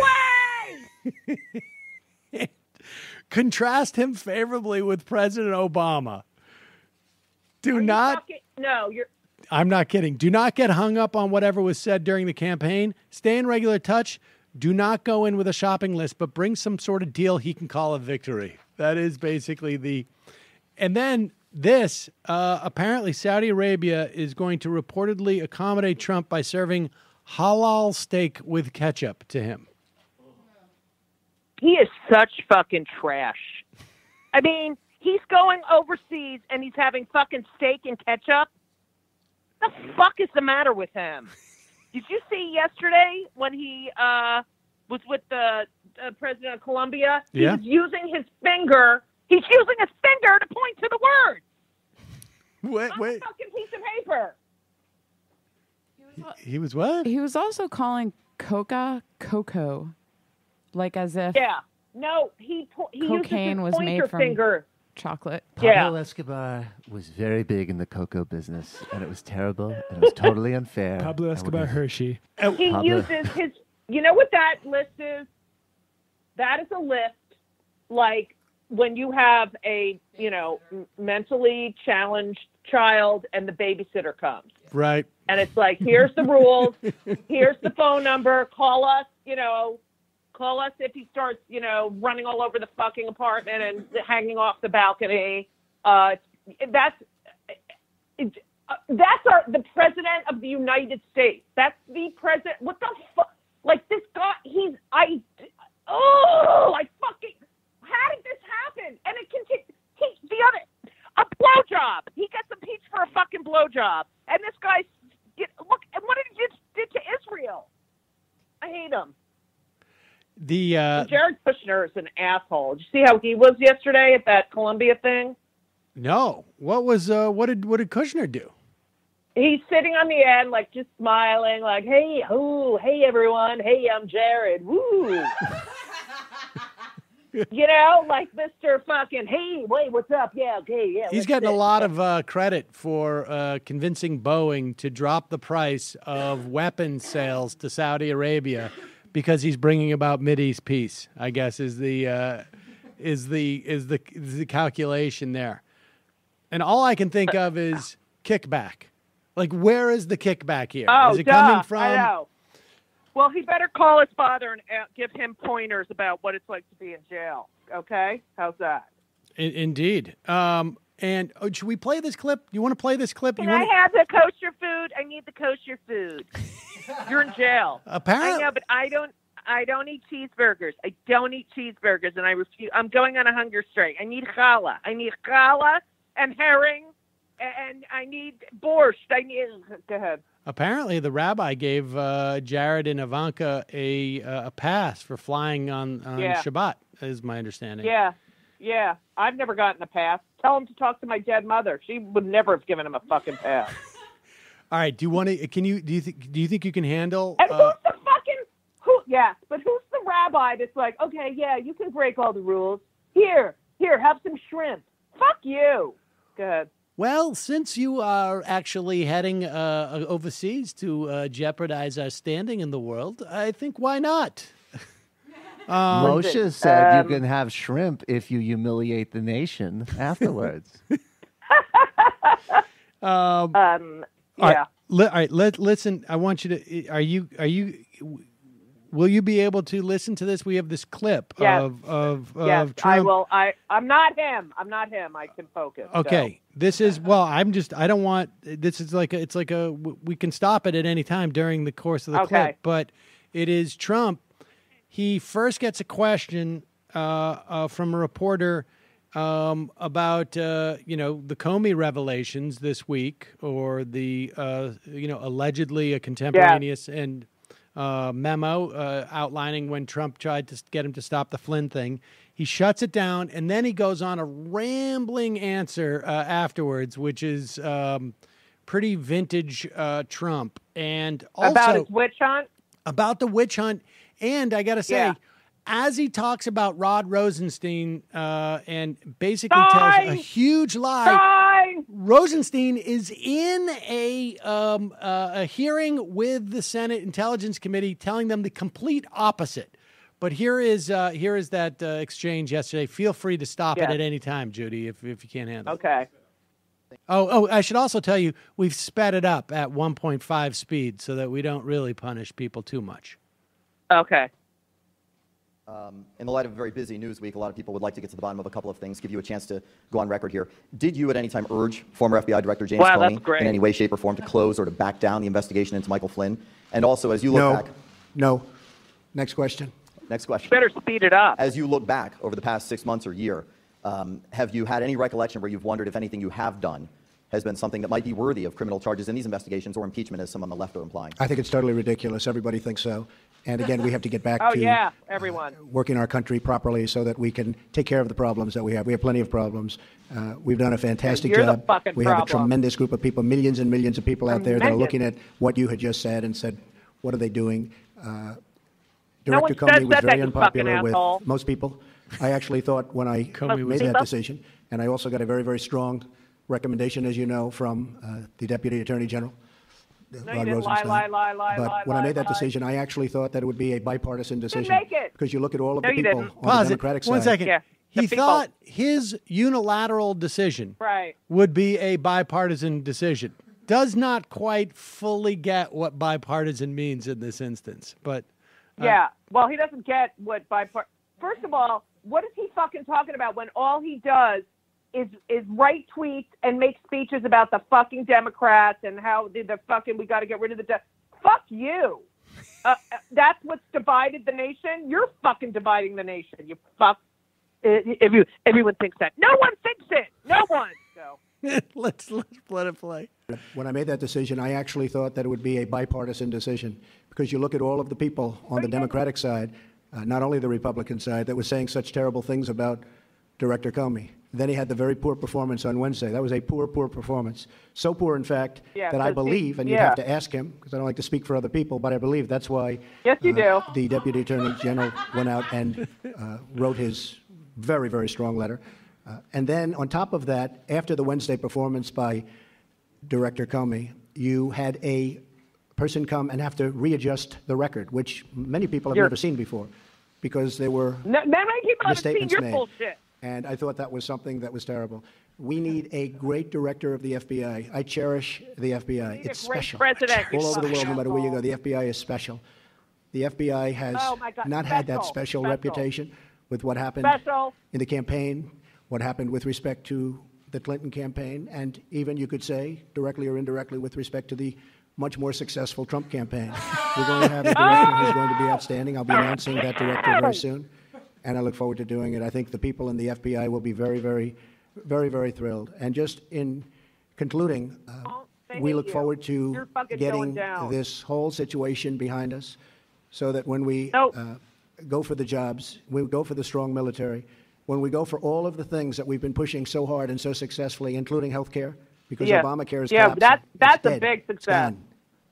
way! Contrast him favorably with President Obama. You're. I'm not kidding. Do not get hung up on whatever was said during the campaign. Stay in regular touch. Do not go in with a shopping list, but bring some sort of deal he can call a victory. That is basically the... And then this, apparently Saudi Arabia is going to reportedly accommodate Trump by serving halal steak with ketchup to him. He is such fucking trash. I mean, he's going overseas and he's having fucking steak and ketchup. What the fuck is the matter with him? Did you see yesterday when he was with the president of Colombia? Yeah. He was using his finger. He's using his finger to point to the word. Wait. A fucking piece of paper. He was what? He was also calling coca cocoa, like as if No, he cocaine uses his was pointer made from finger. chocolate. Pablo Escobar was very big in the cocoa business, and it was terrible, and it was totally unfair. Pablo Escobar Hershey. He uses his... You know what that list is? That is a list like when you have a, mentally challenged child and the babysitter comes. Right. And it's like, here's the rules. Here's the phone number. Call us, call us if he starts, running all over the fucking apartment and hanging off the balcony. That's the president of the United States. That's the president. What the fuck? Like this guy, how did this happen? And it continues. A blowjob. He gets impeached for a fucking blowjob. And this guy, look, and what he did to Israel. I hate him. Jared Kushner is an asshole. Did you see how he was yesterday at that Columbia thing? No. What did Kushner do? He's sitting on the end, like just smiling, like, hey everyone, hey, I'm Jared, woo. Like Mr. fucking, hey, wait, what's up? Yeah, okay, yeah. He's getting a lot of credit for convincing Boeing to drop the price of weapons sales to Saudi Arabia because he's bringing about Mideast peace. I guess is the calculation there. And all I can think of is kickback. Like, where is the kickback here? Oh, is it coming from? I know. Well, he better call his father and give him pointers about what it's like to be in jail. Okay? How's that? Indeed. And should we play this clip? You want to play this clip? Can I have the kosher food? I need the kosher food. You're in jail. Apparently. I know, but I don't eat cheeseburgers. I don't eat cheeseburgers, and I refuse. I'm going on a hunger strike. I need challah. I need challah and herring. And I need borscht. Go ahead. Apparently, the rabbi gave Jared and Ivanka a pass for flying on Shabbat, is my understanding. Yeah. I've never gotten a pass. Tell him to talk to my dead mother. She would never have given him a fucking pass. All right. Do you want to? Do you think you can handle? And who's the fucking who? Yeah, but who's the rabbi that's like, okay, yeah, you can break all the rules. Here, have some shrimp. Fuck you. Go ahead. Well, since you are actually heading overseas to jeopardize our standing in the world, I think why not? Moshe said you can have shrimp if you humiliate the nation afterwards. All right, listen. I want you to. Are you? Will you be able to listen to this? We have this clip of Trump. I will. I'm not him. I can focus. Okay. So. This is, I don't want, this is we can stop it at any time during the course of the clip, but it is Trump. He first gets a question from a reporter about, the Comey revelations this week, or the, allegedly a contemporaneous and memo outlining when Trump tried to get him to stop the Flynn thing. He shuts it down, and then he goes on a rambling answer afterwards, which is pretty vintage Trump. And also about his witch hunt? About the witch hunt. And I got to say, Yeah. as he talks about Rod Rosenstein and basically tells a huge lie, Rosenstein is in a hearing with the Senate Intelligence Committee telling them the complete opposite. But here is that exchange yesterday. Feel free to stop it at any time, Judy, if you can't handle it. Okay. Oh, I should also tell you, we've sped it up at 1.5 speed so that we don't really punish people too much. Okay. In the light of a very busy news week, a lot of people would like to get to the bottom of a couple of things, give you a chance to go on record here. Did you at any time urge former FBI Director James Comey in any way, shape, or form to close or to back down the investigation into Michael Flynn? And also, as you look back... No. Next question. Next question. Better speed it up. As you look back over the past 6 months or year, have you had any recollection where you've wondered if anything you have done has been something that might be worthy of criminal charges in these investigations or impeachment, as some on the left are implying? I think it's totally ridiculous. Everybody thinks so. And again, we have to get back to everyone working our country properly so that we can take care of the problems that we have. We have plenty of problems. We've done a fantastic job. We have a tremendous group of people, millions and millions of people out there that are looking at what you had just said and said, what are they doing? Director Comey was very unpopular with most people. I actually thought when I made that decision, and I also got a very, very strong recommendation, as you know, from the Deputy Attorney General, Rod Rosenstein. But when I made that decision, I actually thought that it would be a bipartisan decision. Because you look at all of the people on the Democratic side. 1 second. He thought his unilateral decision would be a bipartisan decision. Does not quite fully get what bipartisan means in this instance. But well, he doesn't get what bipartisan... First of all, what is he fucking talking about when all he does is write tweets and make speeches about the fucking Democrats and how the fucking we got to get rid of the fuck you. That's what's divided the nation. You're fucking dividing the nation. You fuck. Everyone thinks that. No one thinks it. No one. So let's let it play. When I made that decision, I actually thought that it would be a bipartisan decision because you look at all of the people on the Democratic side, not only the Republican side, that was saying such terrible things about Director Comey. Then he had the very poor performance on Wednesday. That was a poor performance. So poor, in fact, that I believe, and you'd have to ask him, because I don't like to speak for other people, but I believe that's why the Deputy Attorney General went out and wrote his very, very strong letter. And then on top of that, after the Wednesday performance by Director Comey, you had a person come and have to readjust the record, which many people have never seen before, because there were many people haven't seen your bullshit. And I thought that was something that was terrible. We need a great director of the FBI. I cherish the FBI. It's special. All over the world, no matter where you go, the FBI is special. The FBI has not had that special reputation with what happened in the campaign, what happened with respect to the Clinton campaign, and even, you could say, directly or indirectly with respect to the much more successful Trump campaign. We're going to have a director who's going to be outstanding. I'll be announcing that director very soon. And I look forward to doing it. I think the people in the FBI will be very, very, very, very thrilled. And just in concluding, we look forward to getting this whole situation behind us so that when we go for the jobs, we go for the strong military, when we go for all of the things that we've been pushing so hard and so successfully, including health care, because Obamacare is collapsing. That's a big success.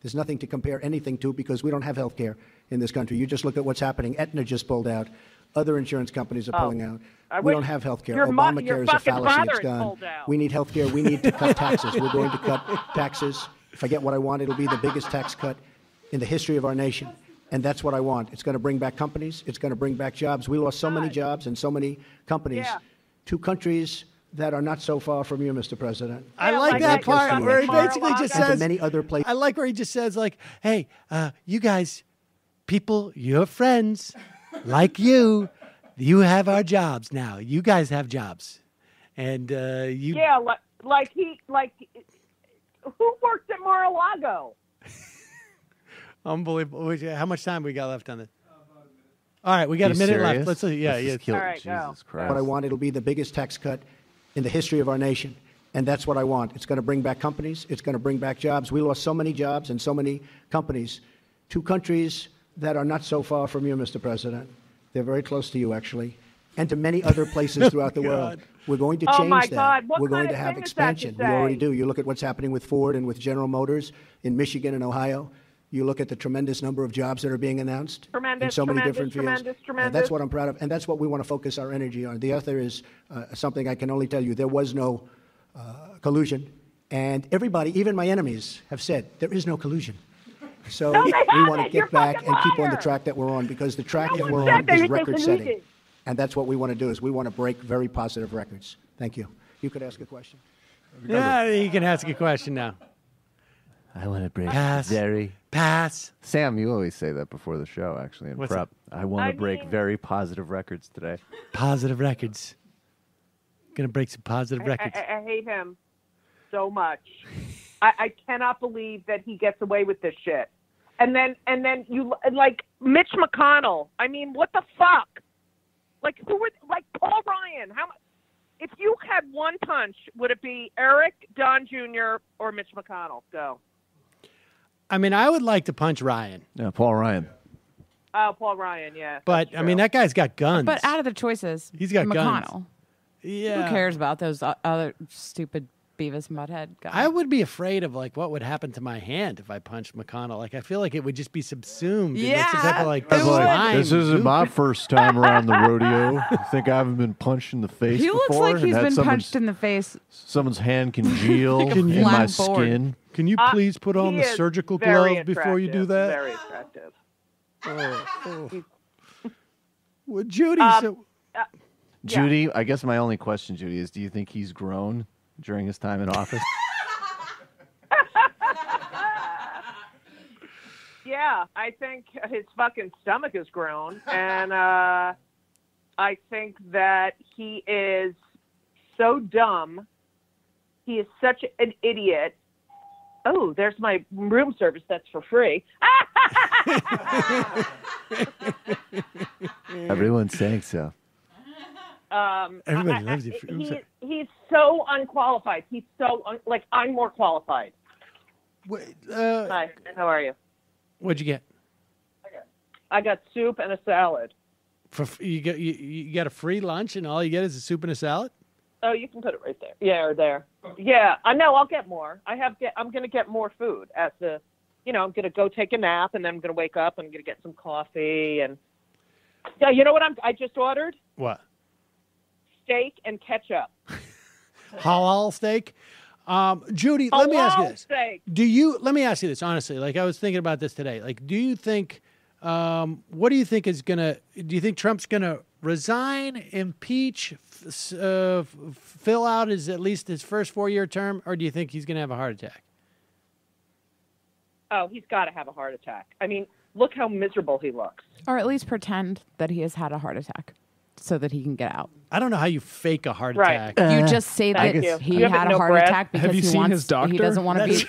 There's nothing to compare anything to because we don't have health care in this country. You just look at what's happening. Aetna just pulled out. Other insurance companies are pulling out. We don't have health care. Obamacare is a fallacy. It's gone. We need health care. We need to cut taxes. We're going to cut taxes. If I get what I want, it'll be the biggest tax cut in the history of our nation. And that's what I want. It's going to bring back companies. It's going to bring back jobs. We lost so many jobs and so many companies to countries that are not so far from you, Mr. President. I like that part where he basically just says, many other places. I like where he just says, like, hey, you guys, people, you're friends. Like you have our jobs now. You guys have jobs, and you. Yeah, like who worked at Mar-a-Lago? Unbelievable. How much time we got left on this? All right, we got a minute left. Let's see. All right, Jesus Christ. What I want, it'll be the biggest tax cut in the history of our nation, and that's what I want. It's going to bring back companies. It's going to bring back jobs. We lost so many jobs and so many companies to countries that are not so far from you, Mr. President. They're very close to you, actually, and to many other places throughout the world. We're going to change my that. God. What We're going kind to of have thing is that to expansion. We already say? do. You look at what's happening with Ford and with General Motors in Michigan and Ohio. You look at the tremendous number of jobs that are being announced in so many different fields. And that's what I'm proud of, and that's what we want to focus our energy on. The other is something I can only tell you. There was no collusion, and everybody, even my enemies, have said there is no collusion. So we want to get back and keep on the track that we're on, because the track that we're on is record-setting. And that's what we want to do, is we want to break very positive records. Thank you. You could ask a question. Yeah, you can ask a question now. I want to break Pass. Pass. Sam, you always say that before the show, actually, in What's prep. I want to break very positive records today. Positive records. Gonna break some positive records. I hate him so much. I cannot believe that he gets away with this shit. And then you like Mitch McConnell. I mean, what the fuck? Like who would like Paul Ryan? How much? If you had one punch, would it be Eric, Don Jr., or Mitch McConnell? Go. I mean, I would like to punch Ryan. Yeah, Paul Ryan. Oh, Paul Ryan, yeah. But, I mean, that guy's got guns. But out of the choices, he's got McConnell. guns. Yeah. Who cares about those other stupid Beavis and Butthead guys? I would be afraid of, like, what would happen to my hand if I punched McConnell. Like, I feel like it would just be subsumed. Yeah. In some type of, like, This isn't my first time around the rodeo. I think I haven't been punched in the face He before. looks like he's and had been punched in the face. Someone's hand congeal Like a in my flat board. skin. Can you please put on He the is surgical very glove before you do that? Very attractive. Well, Judy, Judy, I guess my only question, Judy, is do you think he's grown during his time in office? Yeah, I think his fucking stomach has grown, and I think that he is so dumb. He is such an idiot. Oh, there's my room service that's for free. Everyone's saying so. Everybody loves you. He's so unqualified. He's so like I'm more qualified. Hi, how are you? What'd you get? I got soup and a salad. You got a free lunch and all you get is a soup and a salad? Oh, you can put it right there. Yeah, or there. Yeah, I know. I'll get more. I'm going to get more food I'm going to go take a nap, and then I'm going to wake up and I'm going to get some coffee. And yeah, you know what I just ordered? What? Steak and ketchup. Halal steak. Judy, let me ask you this. Steak. Let me ask you this honestly. Like I was thinking about this today. Like, do you think? What do you think is gonna? Do you think Trump's gonna resign, impeach, fill out at least his first 4-year term, or do you think he's gonna have a heart attack? Oh, he's got to have a heart attack. I mean, look how miserable he looks. Or at least pretend that he has had a heart attack so that he can get out. I don't know how you fake a heart attack. You just say that he had a heart attack because he doesn't want to be.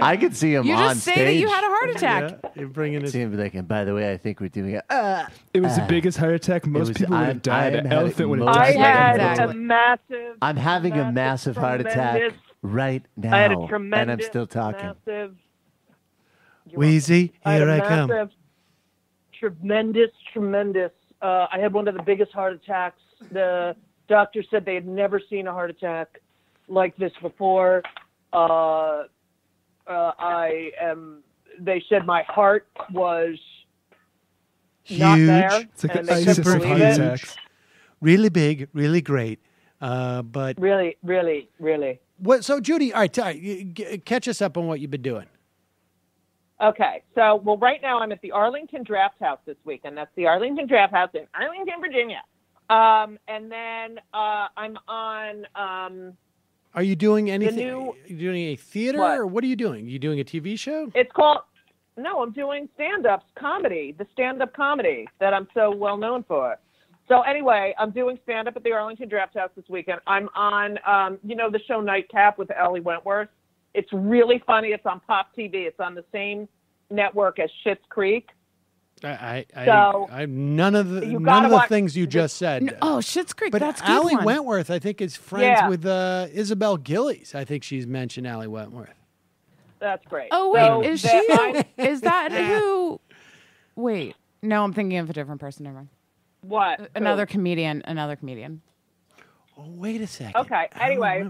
I could see him You on just say stage. that you had a heart attack. You're bringing See him be like, and by the way, I think we're doing it. It was the biggest heart attack. Most people would have died. An elephant would have I died. had a massive. I'm having a massive heart attack right now, I had a and tremendous, I'm still talking. Massive, Wheezy, here I come. Tremendous. I had one of the biggest heart attacks. The doctor said they had never seen a heart attack like this before. They said my heart was huge. Not there. It's like and an they ISIS couldn't of believe heart it. attacks. Really big, really great. But Really. what? So Judy, all right, catch us up on what you've been doing. Okay, so, right now I'm at the Arlington Draft House this week, and that's the Arlington Draft House in Arlington, Virginia. And then I'm on... Are you doing anything? new- Are you doing a theater, What? or what are you doing? You doing a TV show? It's called... No, I'm doing stand-up comedy, the stand-up comedy that I'm so well known for. So anyway, I'm doing stand-up at the Arlington Draft House this weekend. I'm on, the show Nightcap with Ellie Wentworth. It's really funny. It's on Pop TV. It's on the same network as Schitt's Creek. I So, none of the gotta watch things you just said. Schitt's Creek. But That's a good Allie one. Wentworth, I think, is friends Yeah. with Isabel Gillies. I think she's mentioned Allie Wentworth. That's great. Oh wait, So is that who? Wait, no, I'm thinking of a different person. Never mind. What? Another comedian. Oh, wait a second. Okay. Anyway,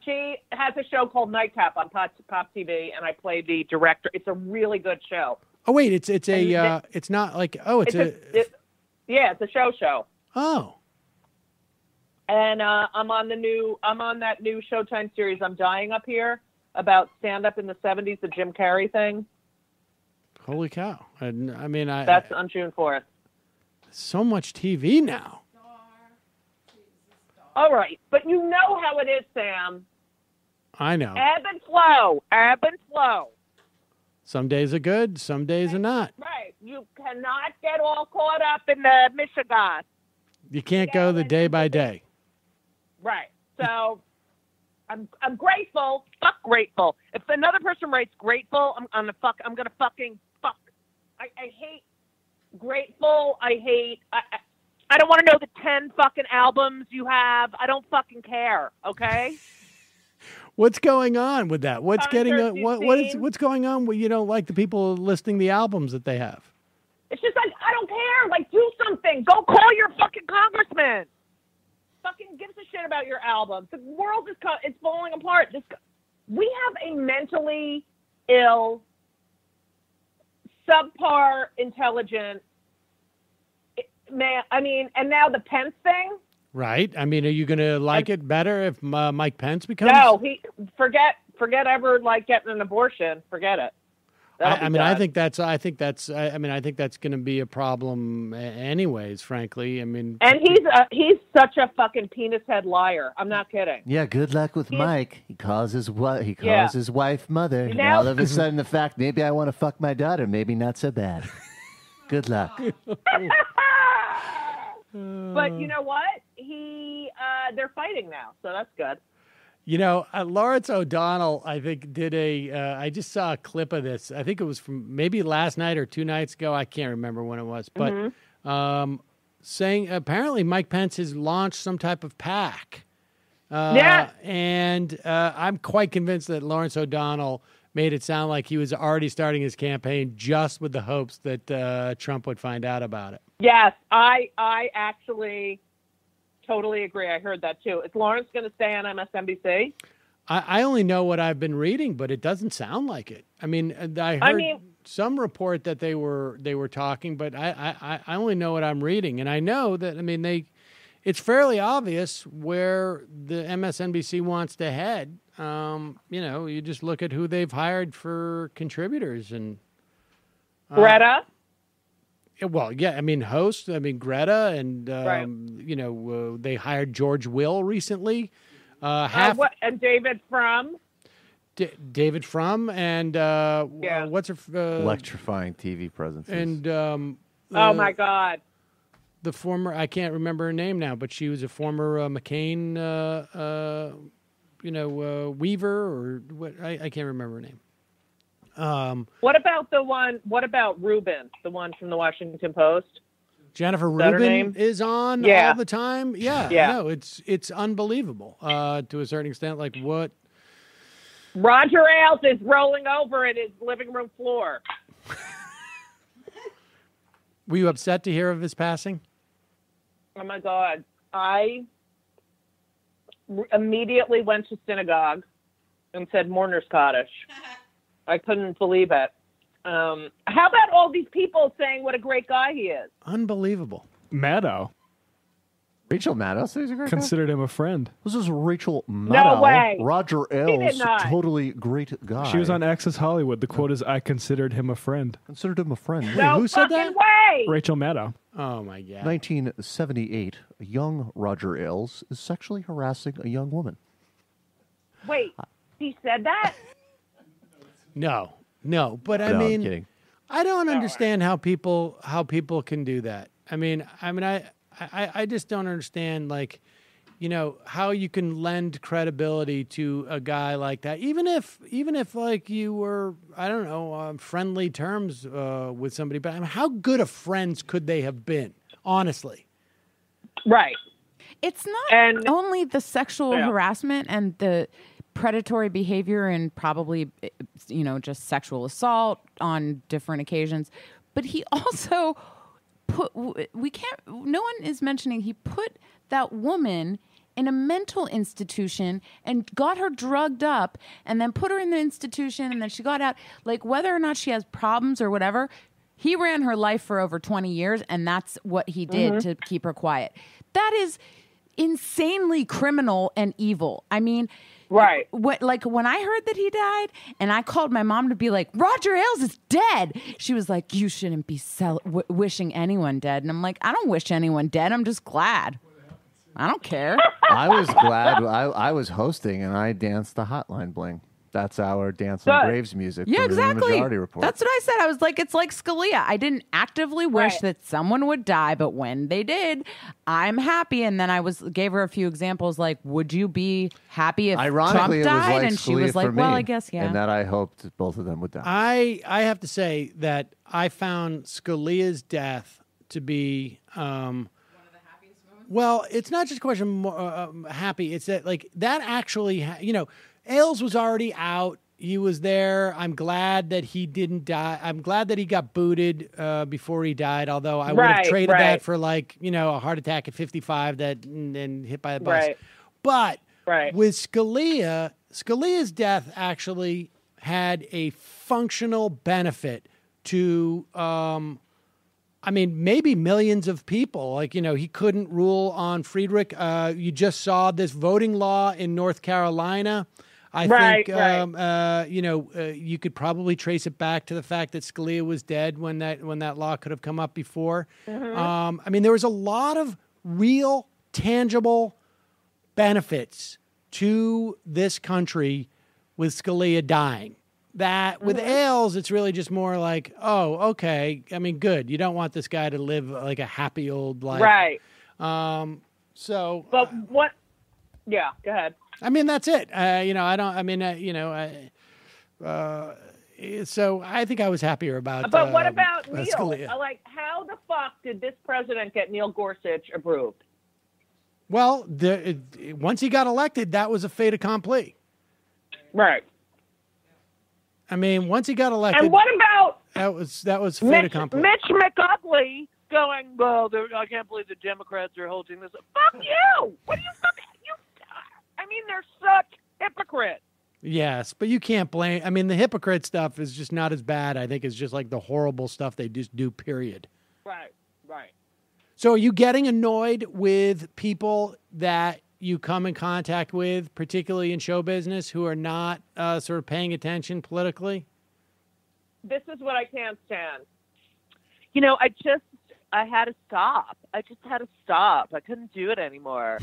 she has a show called Nightcap on Pop TV, and I play the director. It's a really good show. Oh wait, it's not like it's a show. Oh. And I'm on that new Showtime series, I'm Dying Up Here, about stand-up in the 70s, the Jim Carrey thing. Holy cow. That's on June 4th. So much TV now. All right. But you know how it is, Sam. I know. Ebb and flow. Some days are good, some days are not. Right. You cannot get all caught up in the Michigan. You can't go the day by day. Right. So I'm grateful. Fuck grateful. If another person writes grateful, I'm gonna fucking fuck. I hate grateful. I don't want to know the 10 fucking albums you have. I don't fucking care. Okay. What's going on with that? What's going on where you don't like the people listing the albums that they have? It's just like, I don't care. Like, do something. Go call your fucking congressman. Fucking gives a shit about your albums. The world is falling apart. We have a mentally ill, subpar intelligent man. I mean, and now the Pence thing. Right. I mean, are you going to like it better if Mike Pence becomes? No, forget ever like getting an abortion. Forget it. I think that's going to be a problem anyways, frankly. I mean, and he's such a fucking penis head liar. I'm not kidding. Yeah, good luck with Mike. He calls his wife mother. And all of a sudden the fact, maybe I want to fuck my daughter, maybe not so bad. Good luck. But you know what? They're fighting now, so that's good. You know, Lawrence O'Donnell, I think, did I just saw a clip of this. I think it was from maybe last night or 2 nights ago. I can't remember when it was. But saying apparently Mike Pence has launched some type of PAC. And I'm quite convinced that Lawrence O'Donnell made it sound like he was already starting his campaign just with the hopes that Trump would find out about it. Yes, I actually totally agree. I heard that too. Is Lawrence going to stay on MSNBC? I only know what I've been reading, but it doesn't sound like it. I mean, I heard some report that they were talking, but I only know what I'm reading, and I know that it's fairly obvious where the MSNBC wants to head. You just look at who they've hired for contributors and Greta. Well, yeah, hosts. Greta, and they hired George Will recently. And David Frum. David Frum, and what's her electrifying TV presence. And oh my God, the former, I can't remember her name now, but she was a former McCain, Weaver, or what? I can't remember her name. What about Rubin, the one from the Washington Post? Jennifer Rubin is on all the time. Yeah. No, it's unbelievable to a certain extent. Like what? Roger Ailes is rolling over at his living room floor. Were you upset to hear of his passing? Oh my God. I immediately went to synagogue and said mourner's Kaddish. I couldn't believe it. How about all these people saying what a great guy he is? Unbelievable. Maddow. Rachel Maddow says he's a great Considered him a friend. This is Rachel Maddow. No way. Roger Ailes, totally great guy. She was on Access Hollywood. The quote is, I considered him a friend. Considered him a friend. Wait, who said that? Way. Rachel Maddow. Oh, my God. 1978, a young Roger Ailes is sexually harassing a young woman. Wait, he said that? No, but I'm kidding. I don't understand how people can do that. I just don't understand, like, how you can lend credibility to a guy like that, even if like you were, I don't know, on friendly terms with somebody. But how good of friends could they have been, honestly? Right. It's not only the sexual harassment and the predatory behavior and probably, just sexual assault on different occasions. But he also no one is mentioning he put that woman in a mental institution and got her drugged up and then put her in the institution and then she got out. Like, whether or not she has problems or whatever, he ran her life for over 20 years and that's what he did to keep her quiet. That is insanely criminal and evil. I mean, right. When I heard that he died and I called my mom to be like, Roger Ailes is dead. She was like, you shouldn't be wishing anyone dead. And I'm like, I don't wish anyone dead. I'm just glad. I don't care. I was glad. I was hosting and I danced the Hotline Bling. That's our Dance on Graves music. Yeah, exactly. Majority Report. That's what I said. I was like, it's like Scalia. I didn't actively wish that someone would die, but when they did, I'm happy. And then I gave her a few examples, like, would you be happy if Ironically, Trump died? It was like and she Scalia was like, for well, me, I guess, yeah. And that I hoped both of them would die. I have to say that I found Scalia's death to be well, it's not just a question of happy. It's that, that actually, Ailes was already out. He was there. I'm glad that he didn't die. I'm glad that he got booted before he died, although I would have traded that for, a heart attack at 55 and hit by a bus. Right. But with Scalia's death actually had a functional benefit to maybe millions of people. He couldn't rule on Friedrich. You just saw this voting law in North Carolina. I think, you could probably trace it back to the fact that Scalia was dead when that law could have come up before. Mm-hmm. There was a lot of real, tangible benefits to this country with Scalia dying. That with Ailes, it's really just more like, oh, okay. Good. You don't want this guy to live like a happy old life. Right. But what? Yeah, go ahead. That's it. So I think I was happier about. But what about Neil? Scalia. How the fuck did this president get Neil Gorsuch approved? Well, once he got elected, that was a fait accompli. Right. Once he got elected. And what about that was fait accompli. Mitch McCulley going, well, I can't believe the Democrats are holding this. Fuck you! What do you fucking you? They're such hypocrites. Yes, but you can't blame. The hypocrite stuff is just not as bad. I think it's just like the horrible stuff they just do. Period. Right. So, are you getting annoyed with people that you come in contact with, particularly in show business, who are not sort of paying attention politically? This is what I can't stand. I had to stop. I just had to stop. I couldn't do it anymore.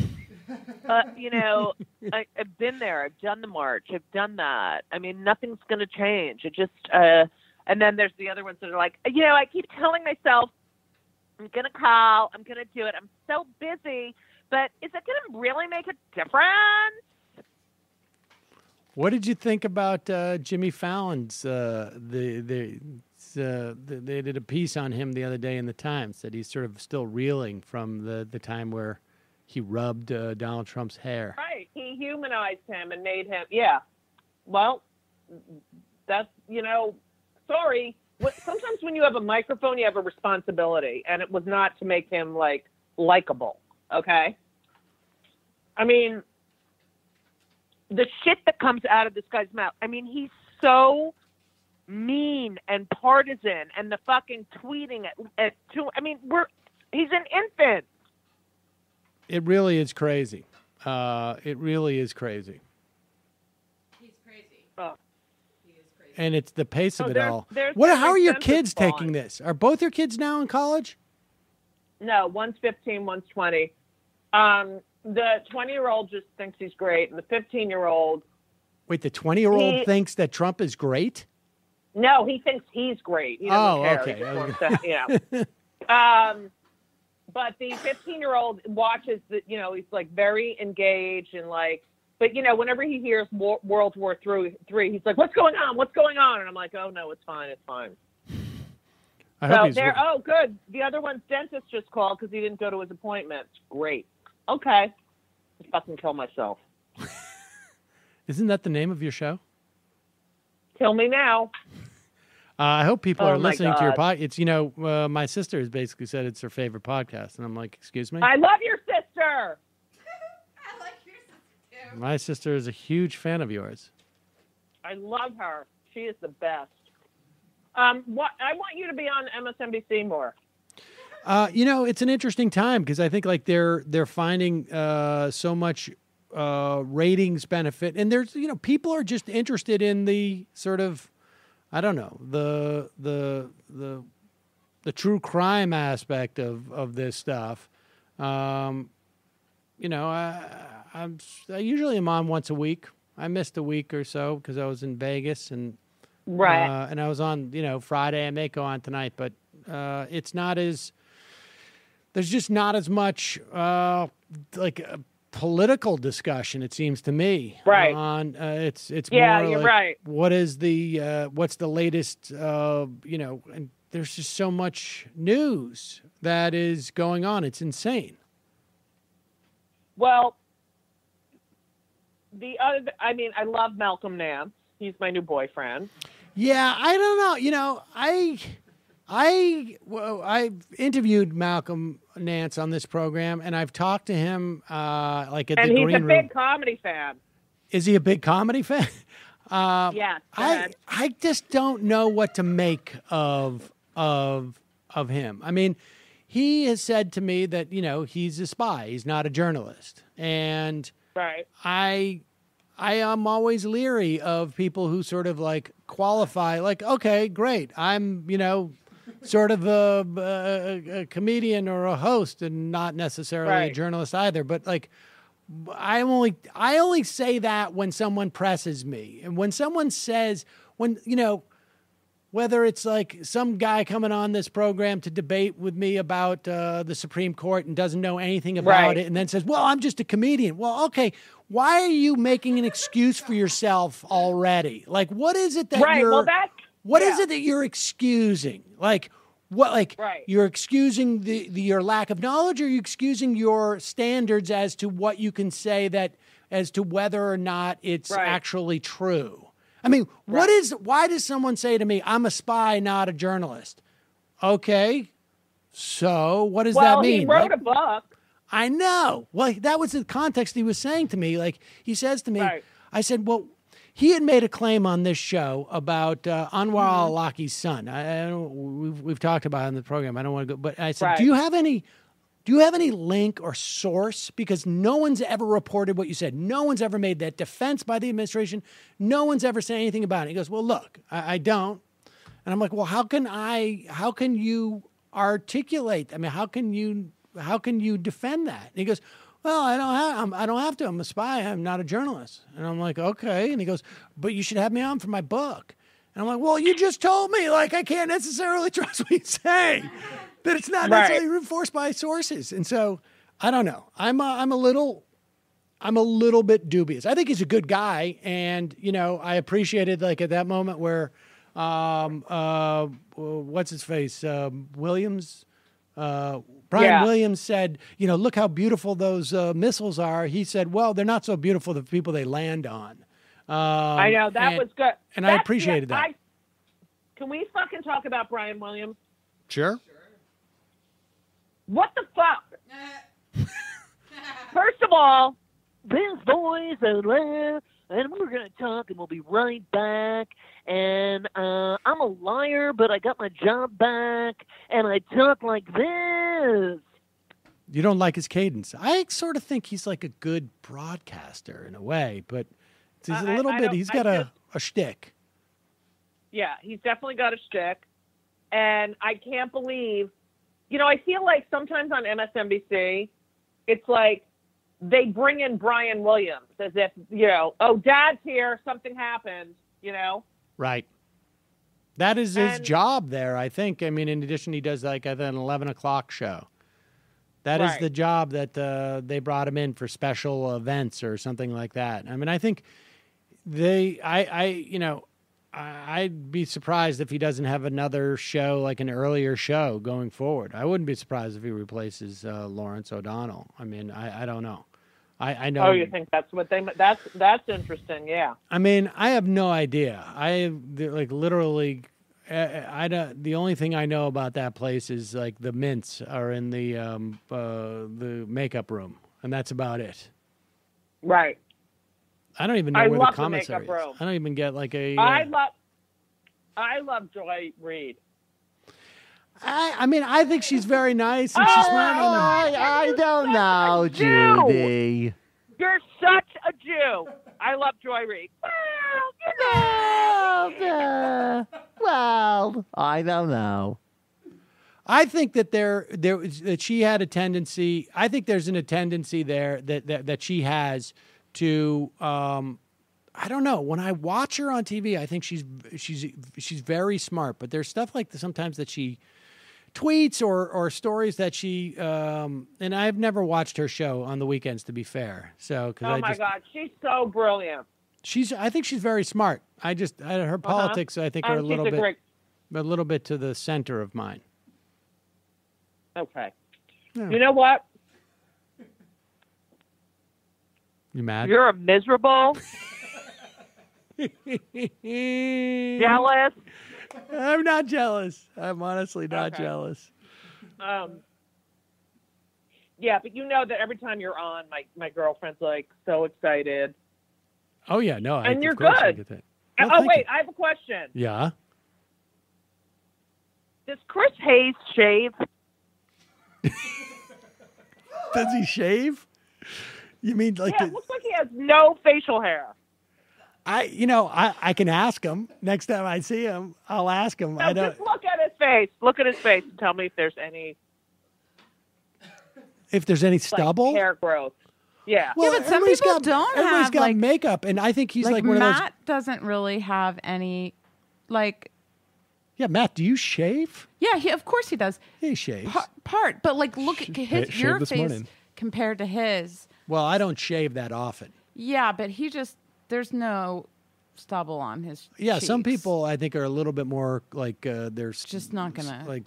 I've been there. I've done the march. I've done that. Nothing's going to change. It just, and then there's the other ones that are like, I keep telling myself, I'm going to call. I'm going to do it. I'm so busy. But is it going to really make a difference? What did you think about Jimmy Fallon's, they did a piece on him the other day in the Times that he's sort of still reeling from the time where he rubbed Donald Trump's hair. Right. He humanized him and made him, yeah. Well, that's, sorry. Sometimes when you have a microphone, you have a responsibility, and it was not to make him, likable, okay? The shit that comes out of this guy's mouth, he's so mean and partisan, and the fucking tweeting he's an infant. It really is crazy. It really is crazy. He's crazy. Oh. He is crazy. And it's the pace of it all. How are your kids taking this? Are both your kids now in college? No, one's 15, one's 20. The 20-year-old just thinks he's great, and the 15-year-old... Wait, the 20-year-old thinks that Trump is great? No, he thinks he's great. He doesn't care. Okay. But the 15-year-old watches he's very engaged and but whenever he hears World War III, he's like, what's going on? What's going on? And I'm like, oh no, it's fine. Oh, good. The other one's dentist just called because he didn't go to his appointment. Great. Okay. Just fucking kill myself. Isn't that the name of your show? Kill me now. I hope people are listening to your God. podcast. It's, my sister has basically said it's her favorite podcast. And I'm like, excuse me? I love your sister. I like your sister too. My sister is a huge fan of yours. I love her. She is the best. I want you to be on MSNBC more. It's an interesting time because I think like they're finding so much ratings benefit, and there's people are just interested in the sort of, I don't know, the true crime aspect of this stuff. I usually am on once a week. I missed a week or so because I was in Vegas and and I was on Friday. I may go on tonight, but it's not as. There's just not as much like a political discussion, it seems to me. Right. On it's yeah, more you're like right. What is the what's the latest? And there's just so much news that is going on. It's insane. Well, I love Malcolm Nance. He's my new boyfriend. Yeah, I don't know. I've interviewed Malcolm Nance on this program, and I've talked to him like at the green room. And he's a big comedy fan. Is he a big comedy fan? Yeah. I just don't know what to make of him. I mean, he has said to me that he's a spy. He's not a journalist, and right. I am always leery of people who sort of like qualify, like, okay, great, I'm sort of a comedian or a host and not necessarily a journalist either. But like, I only say that when someone presses me, and when someone says, whether it's like some guy coming on this program to debate with me about the Supreme Court and doesn't know anything about it, and then says, well, I'm just a comedian. Well, okay, why are you making an excuse for yourself already? Like, what is it that what is it that you're excusing? Like, what? Like, you're excusing your lack of knowledge, or you're excusing your standards as to what you can say as to whether or not it's actually true? I mean, why does someone say to me, I'm a spy, not a journalist? Okay, so what does that mean? Well, he wrote a book. I know. Well, that was the context he was saying to me. Like, he says to me, I said, well, he had made a claim on this show about Anwar al-Awlaki's son. We've talked about it in the program. I don't want to go, but I said, do you have any link or source? Because no one's ever reported what you said. No one's ever made that defense by the administration. No one's ever said anything about it. He goes, well, look, I don't. And I'm like, well, how can you articulate? I mean, how can you defend that? And he goes, well, I don't have to. I'm a spy. I'm not a journalist. And I'm like, okay. And he goes, but you should have me on for my book. And I'm like, well, you just told me, like, I can't necessarily trust what you say, that it's not necessarily reinforced by sources. And so I don't know. I'm a little bit dubious. I think he's a good guy. And, I appreciated, like, at that moment where, what's his face? Williams, Brian Williams said, look how beautiful those missiles are. He said, well, they're not so beautiful, the people they land on. I know, that was good. And I appreciated that. Can we fucking talk about Brian Williams? Sure. What the fuck? First of all, this boy's a liar, and we're going to talk, and we'll be right back. And I'm a liar, but I got my job back, and I talk like this. You don't like his cadence. I sort of think he's like a good broadcaster in a way, but he's a little bit, he's got a shtick. Yeah, he's definitely got a shtick. And I can't believe, I feel like sometimes on MSNBC, it's like they bring in Brian Williams as if, oh, Dad's here, something happened, Right. That is his job there, I think. I mean, in addition, he does like an 11 o'clock show. That is the job that they brought him in for special events or something like that. I mean, I think I'd be surprised if he doesn't have another show, like an earlier show going forward. I wouldn't be surprised if he replaces Lawrence O'Donnell. I mean, I don't know. I know. Oh, you think that's what they? That's interesting. Yeah. I mean, I have no idea. Literally, I don't. The only thing I know about that place is like the mints are in the makeup room, and that's about it. Right. I don't even know where the commissary is. I don't even get like a. I love Joy Reid. I mean, I think she's very nice and she's smart. I don't know, Judy. You're such a Jew. I love Joy Reid. Well, I don't know. I think that that she had a tendency. I think there's a tendency there that she has to. I don't know. When I watch her on TV, I think she's very smart. But there's stuff like sometimes that she tweets or stories that she and I've never watched her show on the weekends, to be fair. So my God, she's so brilliant. I think she's very smart. Her politics I think are a little bit to the center of mine. Okay. Yeah. You know what? You mad? You're a miserable, jealous. I'm not jealous. I'm honestly not jealous. Yeah, but you know that every time you're on, my girlfriend's like so excited. Oh yeah, no, and you're good. I get that. Well, wait, I have a question. Yeah. Does Chris Hayes shave? Does he shave? You mean like? Yeah, it looks like he has no facial hair. I can ask him next time I see him. I'll ask him. No, just look at his face. Look at his face and tell me if there's any. If there's any stubble, hair growth. Yeah. Well, but some people don't have. Everybody's got makeup, and I think he's like one of those. Matt doesn't really have any, like. Yeah, Matt, do you shave? Yeah, of course he does. He shaves. But like, look at your face compared to his. Well, I don't shave that often. Yeah, but there's no stubble on his cheeks. Some people I think are a little bit more like they're just not gonna they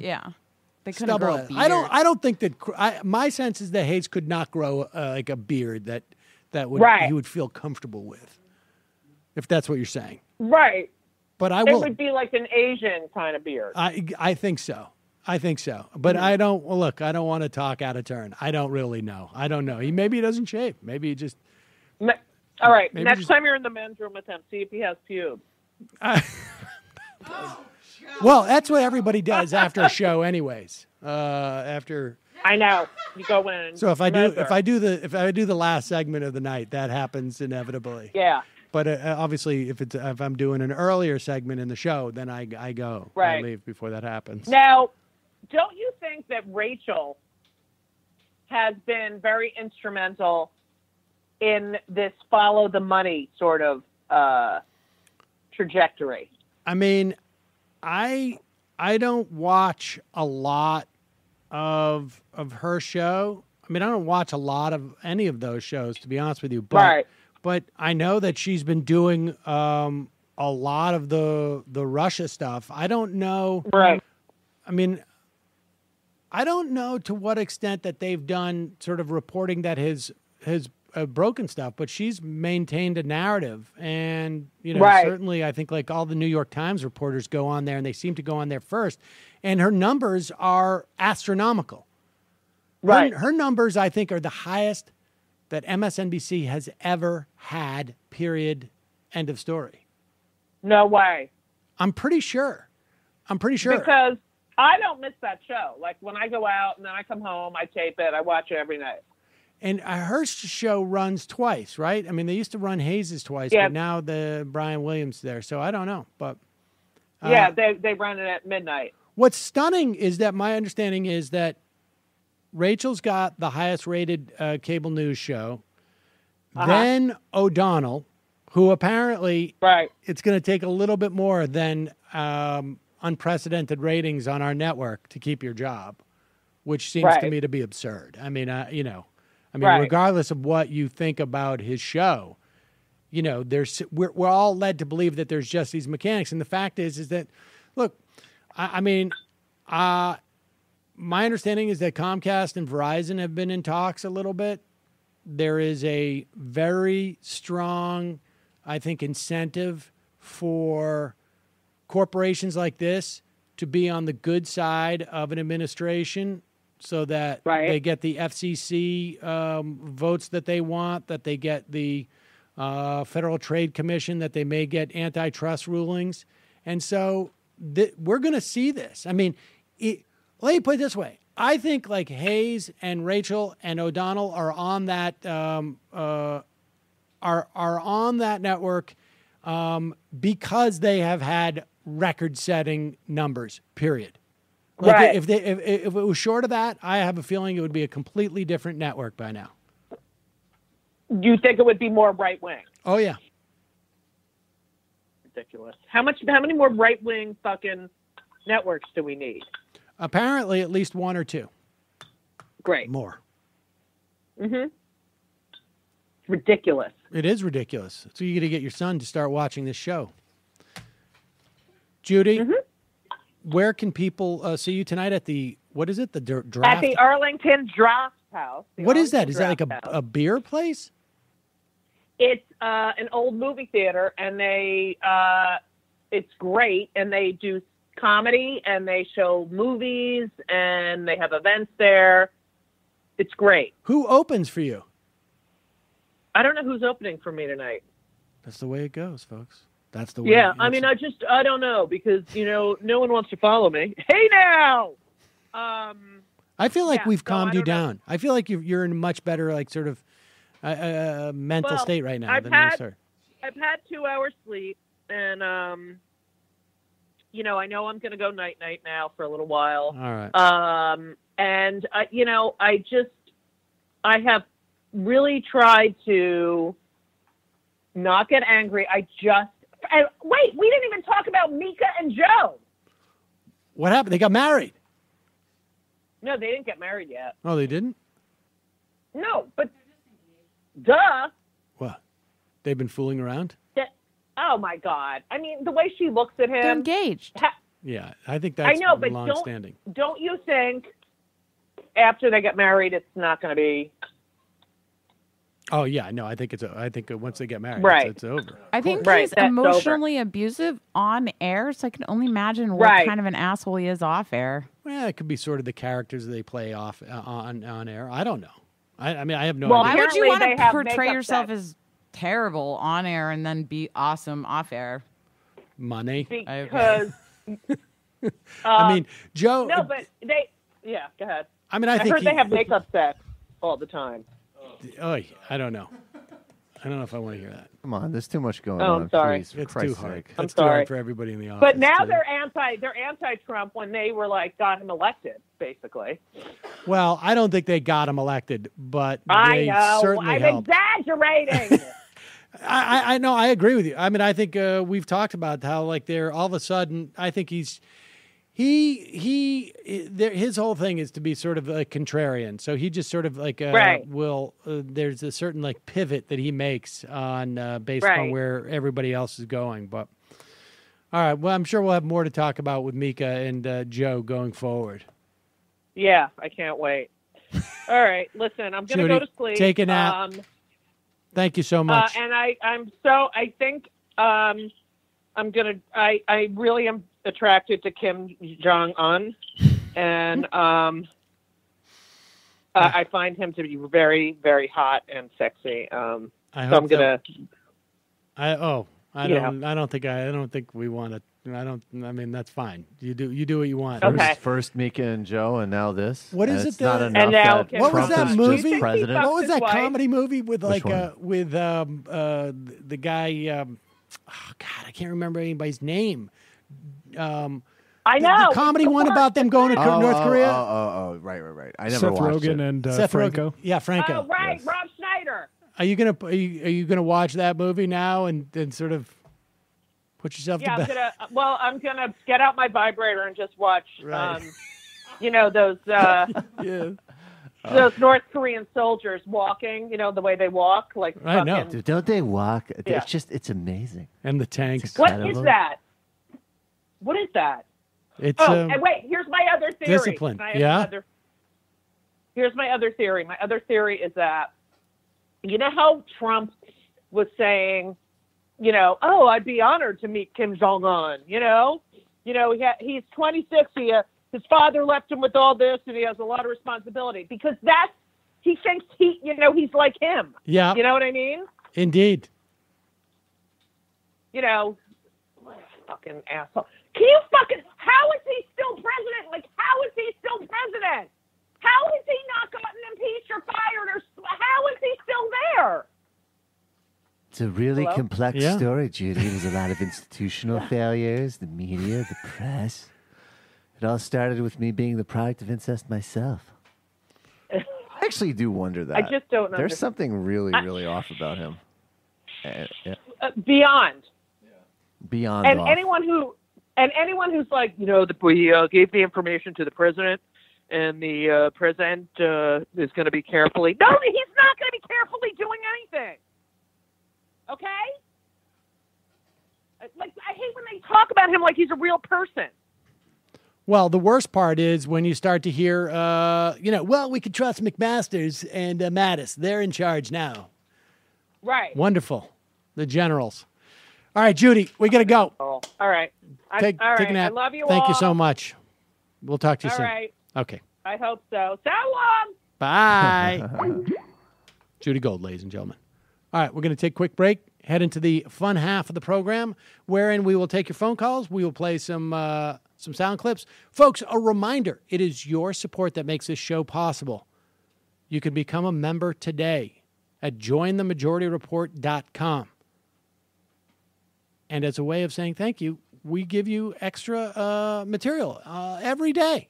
couldn't stubble. grow a beard. I don't think that my sense is that Hayes could not grow like a beard that would he would feel comfortable with, if that's what you're saying. Right. But it would be like an Asian kind of beard. I think so. But I don't want to talk out of turn. I don't really know. I don't know. Maybe he doesn't shave. Maybe he just. All right. Next time you're in the men's room with him, see if he has pubes. Well, that's what everybody does after a show, anyways. After. I know. You go in. So if I do the last segment of the night, that happens inevitably. Yeah. But obviously, if I'm doing an earlier segment in the show, then I go. Right. I leave before that happens. Now, don't you think that Rachel has been very instrumental in this follow the money sort of trajectory? I mean, I don't watch a lot of her show. I mean, I don't watch a lot of any of those shows, to be honest with you. But But I know that she's been doing a lot of the Russia stuff. I don't know. Right. I mean, I don't know to what extent that they've done sort of reporting that his broken stuff, but she's maintained a narrative. And, certainly I think like all the New York Times reporters go on there, and they seem to go on there first. And her numbers are astronomical. Right. Her numbers, I think, are the highest that MSNBC has ever had, period, end of story. No way. I'm pretty sure. Because I don't miss that show. Like when I go out and then I come home, I tape it, I watch it every night. And her show runs twice, right? I mean, they used to run Hayes' twice, but now the Brian Williams there. So I don't know. But they run it at midnight. What's stunning is that my understanding is that Rachel's got the highest rated cable news show. Then O'Donnell, who apparently it's going to take a little bit more than unprecedented ratings on our network to keep your job, which seems to me to be absurd. I mean, regardless of what you think about his show, we're all led to believe that there's just these mechanics. And the fact is that, look, my understanding is that Comcast and Verizon have been in talks a little bit there is a very strong, I think, incentive for corporations like this to be on the good side of an administration so that they get the FCC votes that they want, that they get the Federal Trade Commission, that they may get antitrust rulings. And so we're going to see this. I mean, let me put it this way. I think like Hayes and Rachel and O'Donnell are on that are on that network because they have had record-setting numbers. Period. Like if it was short of that, I have a feeling it would be a completely different network by now. Do you think it would be more right-wing? Oh yeah. Ridiculous. How many more right-wing fucking networks do we need? Apparently, at least one or two. Great. More. Mm-hmm. Ridiculous. It is ridiculous. So you got to get your son to start watching this show. Judy, where can people see you tonight at the, what is it, the draft? At the Arlington Draft House. What is that? Is that like a beer place? It's an old movie theater, and it's great, and they do comedy, and they show movies, and they have events there. It's great. Who opens for you? I don't know who's opening for me tonight. That's the way it goes, folks. That's the way. Yeah, I mean, I don't know, because, no one wants to follow me. Hey, now! I feel like we've calmed you down. I feel like you're in a much better, like, sort of mental state right now than you are. I've had 2 hours sleep, and, I know I'm going to go night-night now for a little while. All right. And, I have really tried to not get angry. Wait, we didn't even talk about Mika and Joe. What happened? They got married. No, they didn't get married yet. Oh, they didn't? No, but duh. What? They've been fooling around? Oh, my God. I mean, the way she looks at him. They're engaged. Yeah, I think that's long-standing. Don't you think after they get married, it's not going to be... Oh, yeah, no, I think once they get married, it's over. I think he's emotionally abusive on air, so I can only imagine what kind of an asshole he is off air. Well, it could be sort of the characters they play off on air. I don't know. I mean, I have no idea. idea. Why would you want to portray yourself as terrible on air and then be awesome off air? Money. Because... I mean, Joe... No, but they... Yeah, go ahead. I mean, I think heard they have makeup sex all the time. Oh, I don't know. I don't know if I want to hear that. Come on, there's too much going on. I'm sorry. Please, it's Christ's too hard. sake. It's too hard for everybody in the office. But now they're anti-Trump when they were got him elected, basically. Well, I don't think they got him elected, but I know. certainly I'm helped. exaggerating. I know. I agree with you. I mean, I think we've talked about how they're all of a sudden. I think his whole thing is to be sort of a contrarian. So he just sort of will. There's a certain pivot that he makes on based on where everybody else is going. But all right. Well, I'm sure we'll have more to talk about with Mika and Joe going forward. Yeah, I can't wait. All right. Listen, I'm going to go to sleep. Take a nap. Thank you so much. And I really am attracted to Kim Jong-un, and I find him to be very, very hot and sexy. I don't think we want to. I mean, that's fine. You do what you want. Okay. First Mika and Joe, and now this. What is it? Not enough. And now what was that movie? President. What was that wife? comedy movie with Which one? with the guy? Oh God, I can't remember anybody's name. I know the comedy one about them going to North Korea. Right. I never watched Rogen it. and Seth Franco. Rogen. Yeah, Franco. Oh, right, Yes. Rob Schneider. Are you gonna watch that movie now and sort of put yourself to bed? I'm gonna get out my vibrator and just watch. Right. Those those North Korean soldiers walking. The way they walk, I know. Dude, don't they walk? Yeah. It's amazing. And the tanks. It's What incredible. is that? What is that? It's and wait, here's my other theory. discipline. Yeah. Here's my other theory. My other theory is that You know how Trump was saying, oh, I'd be honored to meet Kim Jong-un, he's 26, his father left him with all this, and he has a lot of responsibility, because he thinks he's like him. Yeah. You know what I mean? Indeed. What a fucking asshole. How is he still president? Like, how is he still president? How has he not gotten impeached or fired, or how is he still there? It's a really complex story, Judy. There's a lot of institutional failures, the media, the press. It all started with me being the product of incest myself. I actually do wonder that. I just don't know. There's something really, really off about him. Beyond. Beyond and off. anyone who's like, we gave the information to the president, and the president is going to be carefully. No, he's not going to be carefully doing anything. Okay? Like, I hate when they talk about him like he's a real person. Well, the worst part is when you start to hear, we could trust McMaster's and Mattis. They're in charge now. Right. Wonderful. The generals. All right, Judy, we got to go. All right. Take a nap. I love you all. Thank you so much. We'll talk to you soon. All right. Okay. I hope so. So long. Bye. Judy Gold, ladies and gentlemen. All right, we're going to take a quick break, head into the fun half of the program, wherein we will take your phone calls. We will play some sound clips. Folks, a reminder, it is your support that makes this show possible. You can become a member today at jointhemajorityreport.com. And as a way of saying thank you, we give you extra material every day.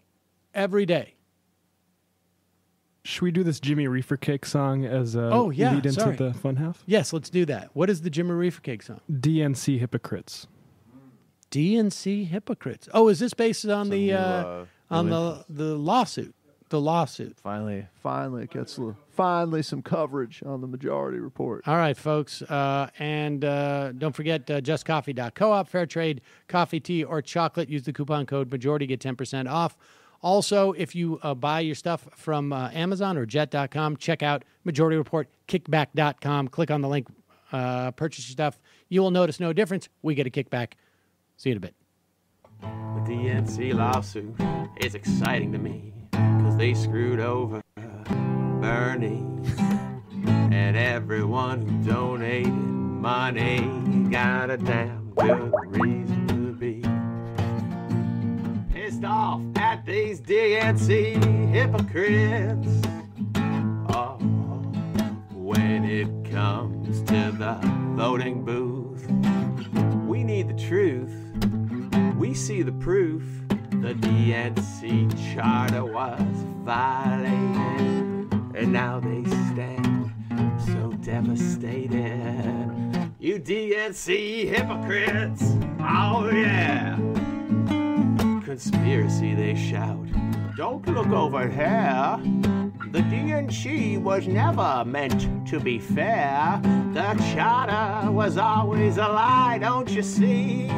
Every day. Should we do this Jimmy Reefer Cake song as a lead into the fun half? Yes, let's do that. What is the Jimmy Reefer Cake song? DNC Hypocrites. DNC Hypocrites. Oh, is this based on the lawsuit? The lawsuit. Finally it gets finally some coverage on the Majority Report. All right, folks. And don't forget justcoffee.coop, fair trade, coffee, tea, or chocolate. Use the coupon code MAJORITY, get 10% off. Also, if you buy your stuff from Amazon or jet.com, check out Majority Report, kickback.com. Click on the link, purchase your stuff. You will notice no difference. We get a kickback. See you in a bit. The DNC lawsuit is exciting to me because they screwed over Bernie and everyone who donated money got a damn good reason to be pissed off at these DNC hypocrites. Oh, when it comes to the voting booth, we need the truth. We see the proof. The DNC charter was violated, and now they stand so devastated. You DNC hypocrites, oh yeah. Conspiracy, they shout. Don't look over here. The DNC was never meant to be fair. The charter was always a lie, don't you see?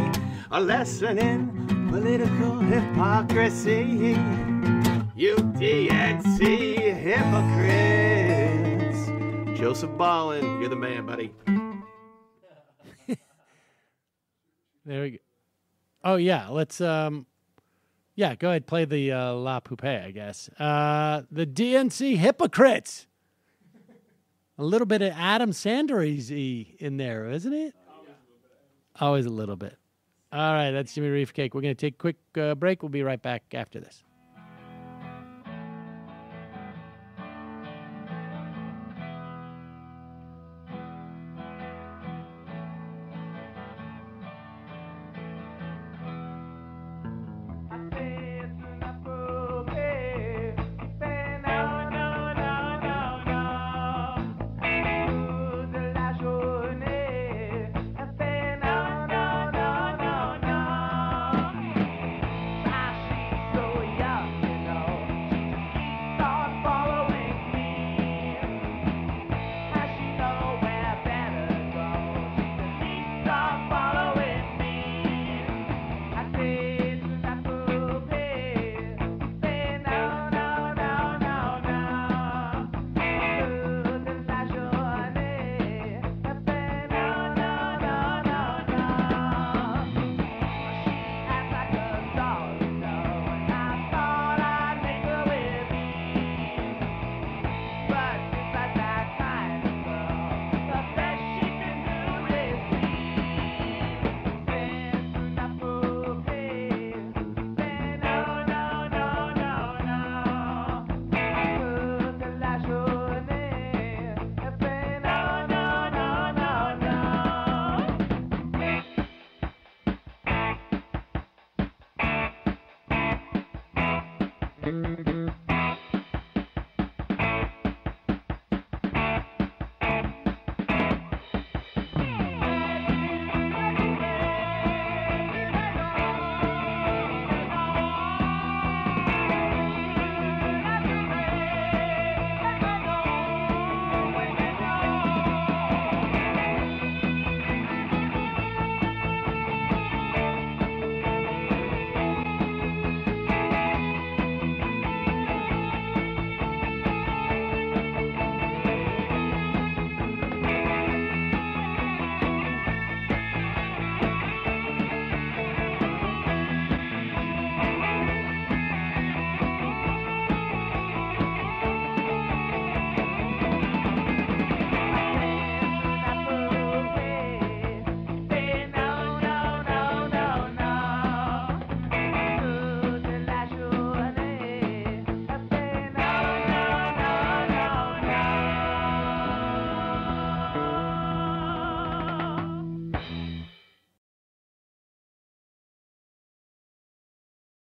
A lesson in political hypocrisy. You DNC hypocrites. Joseph Ballin, you're the man, buddy. There we go. Oh, yeah. Let's, go ahead. Play the La Poupée, I guess. The DNC hypocrites. A little bit of Adam Sandler-y in there, isn't it? Always a little bit. All right, that's Jimmy Reef Cake. We're going to take a quick break. We'll be right back after this.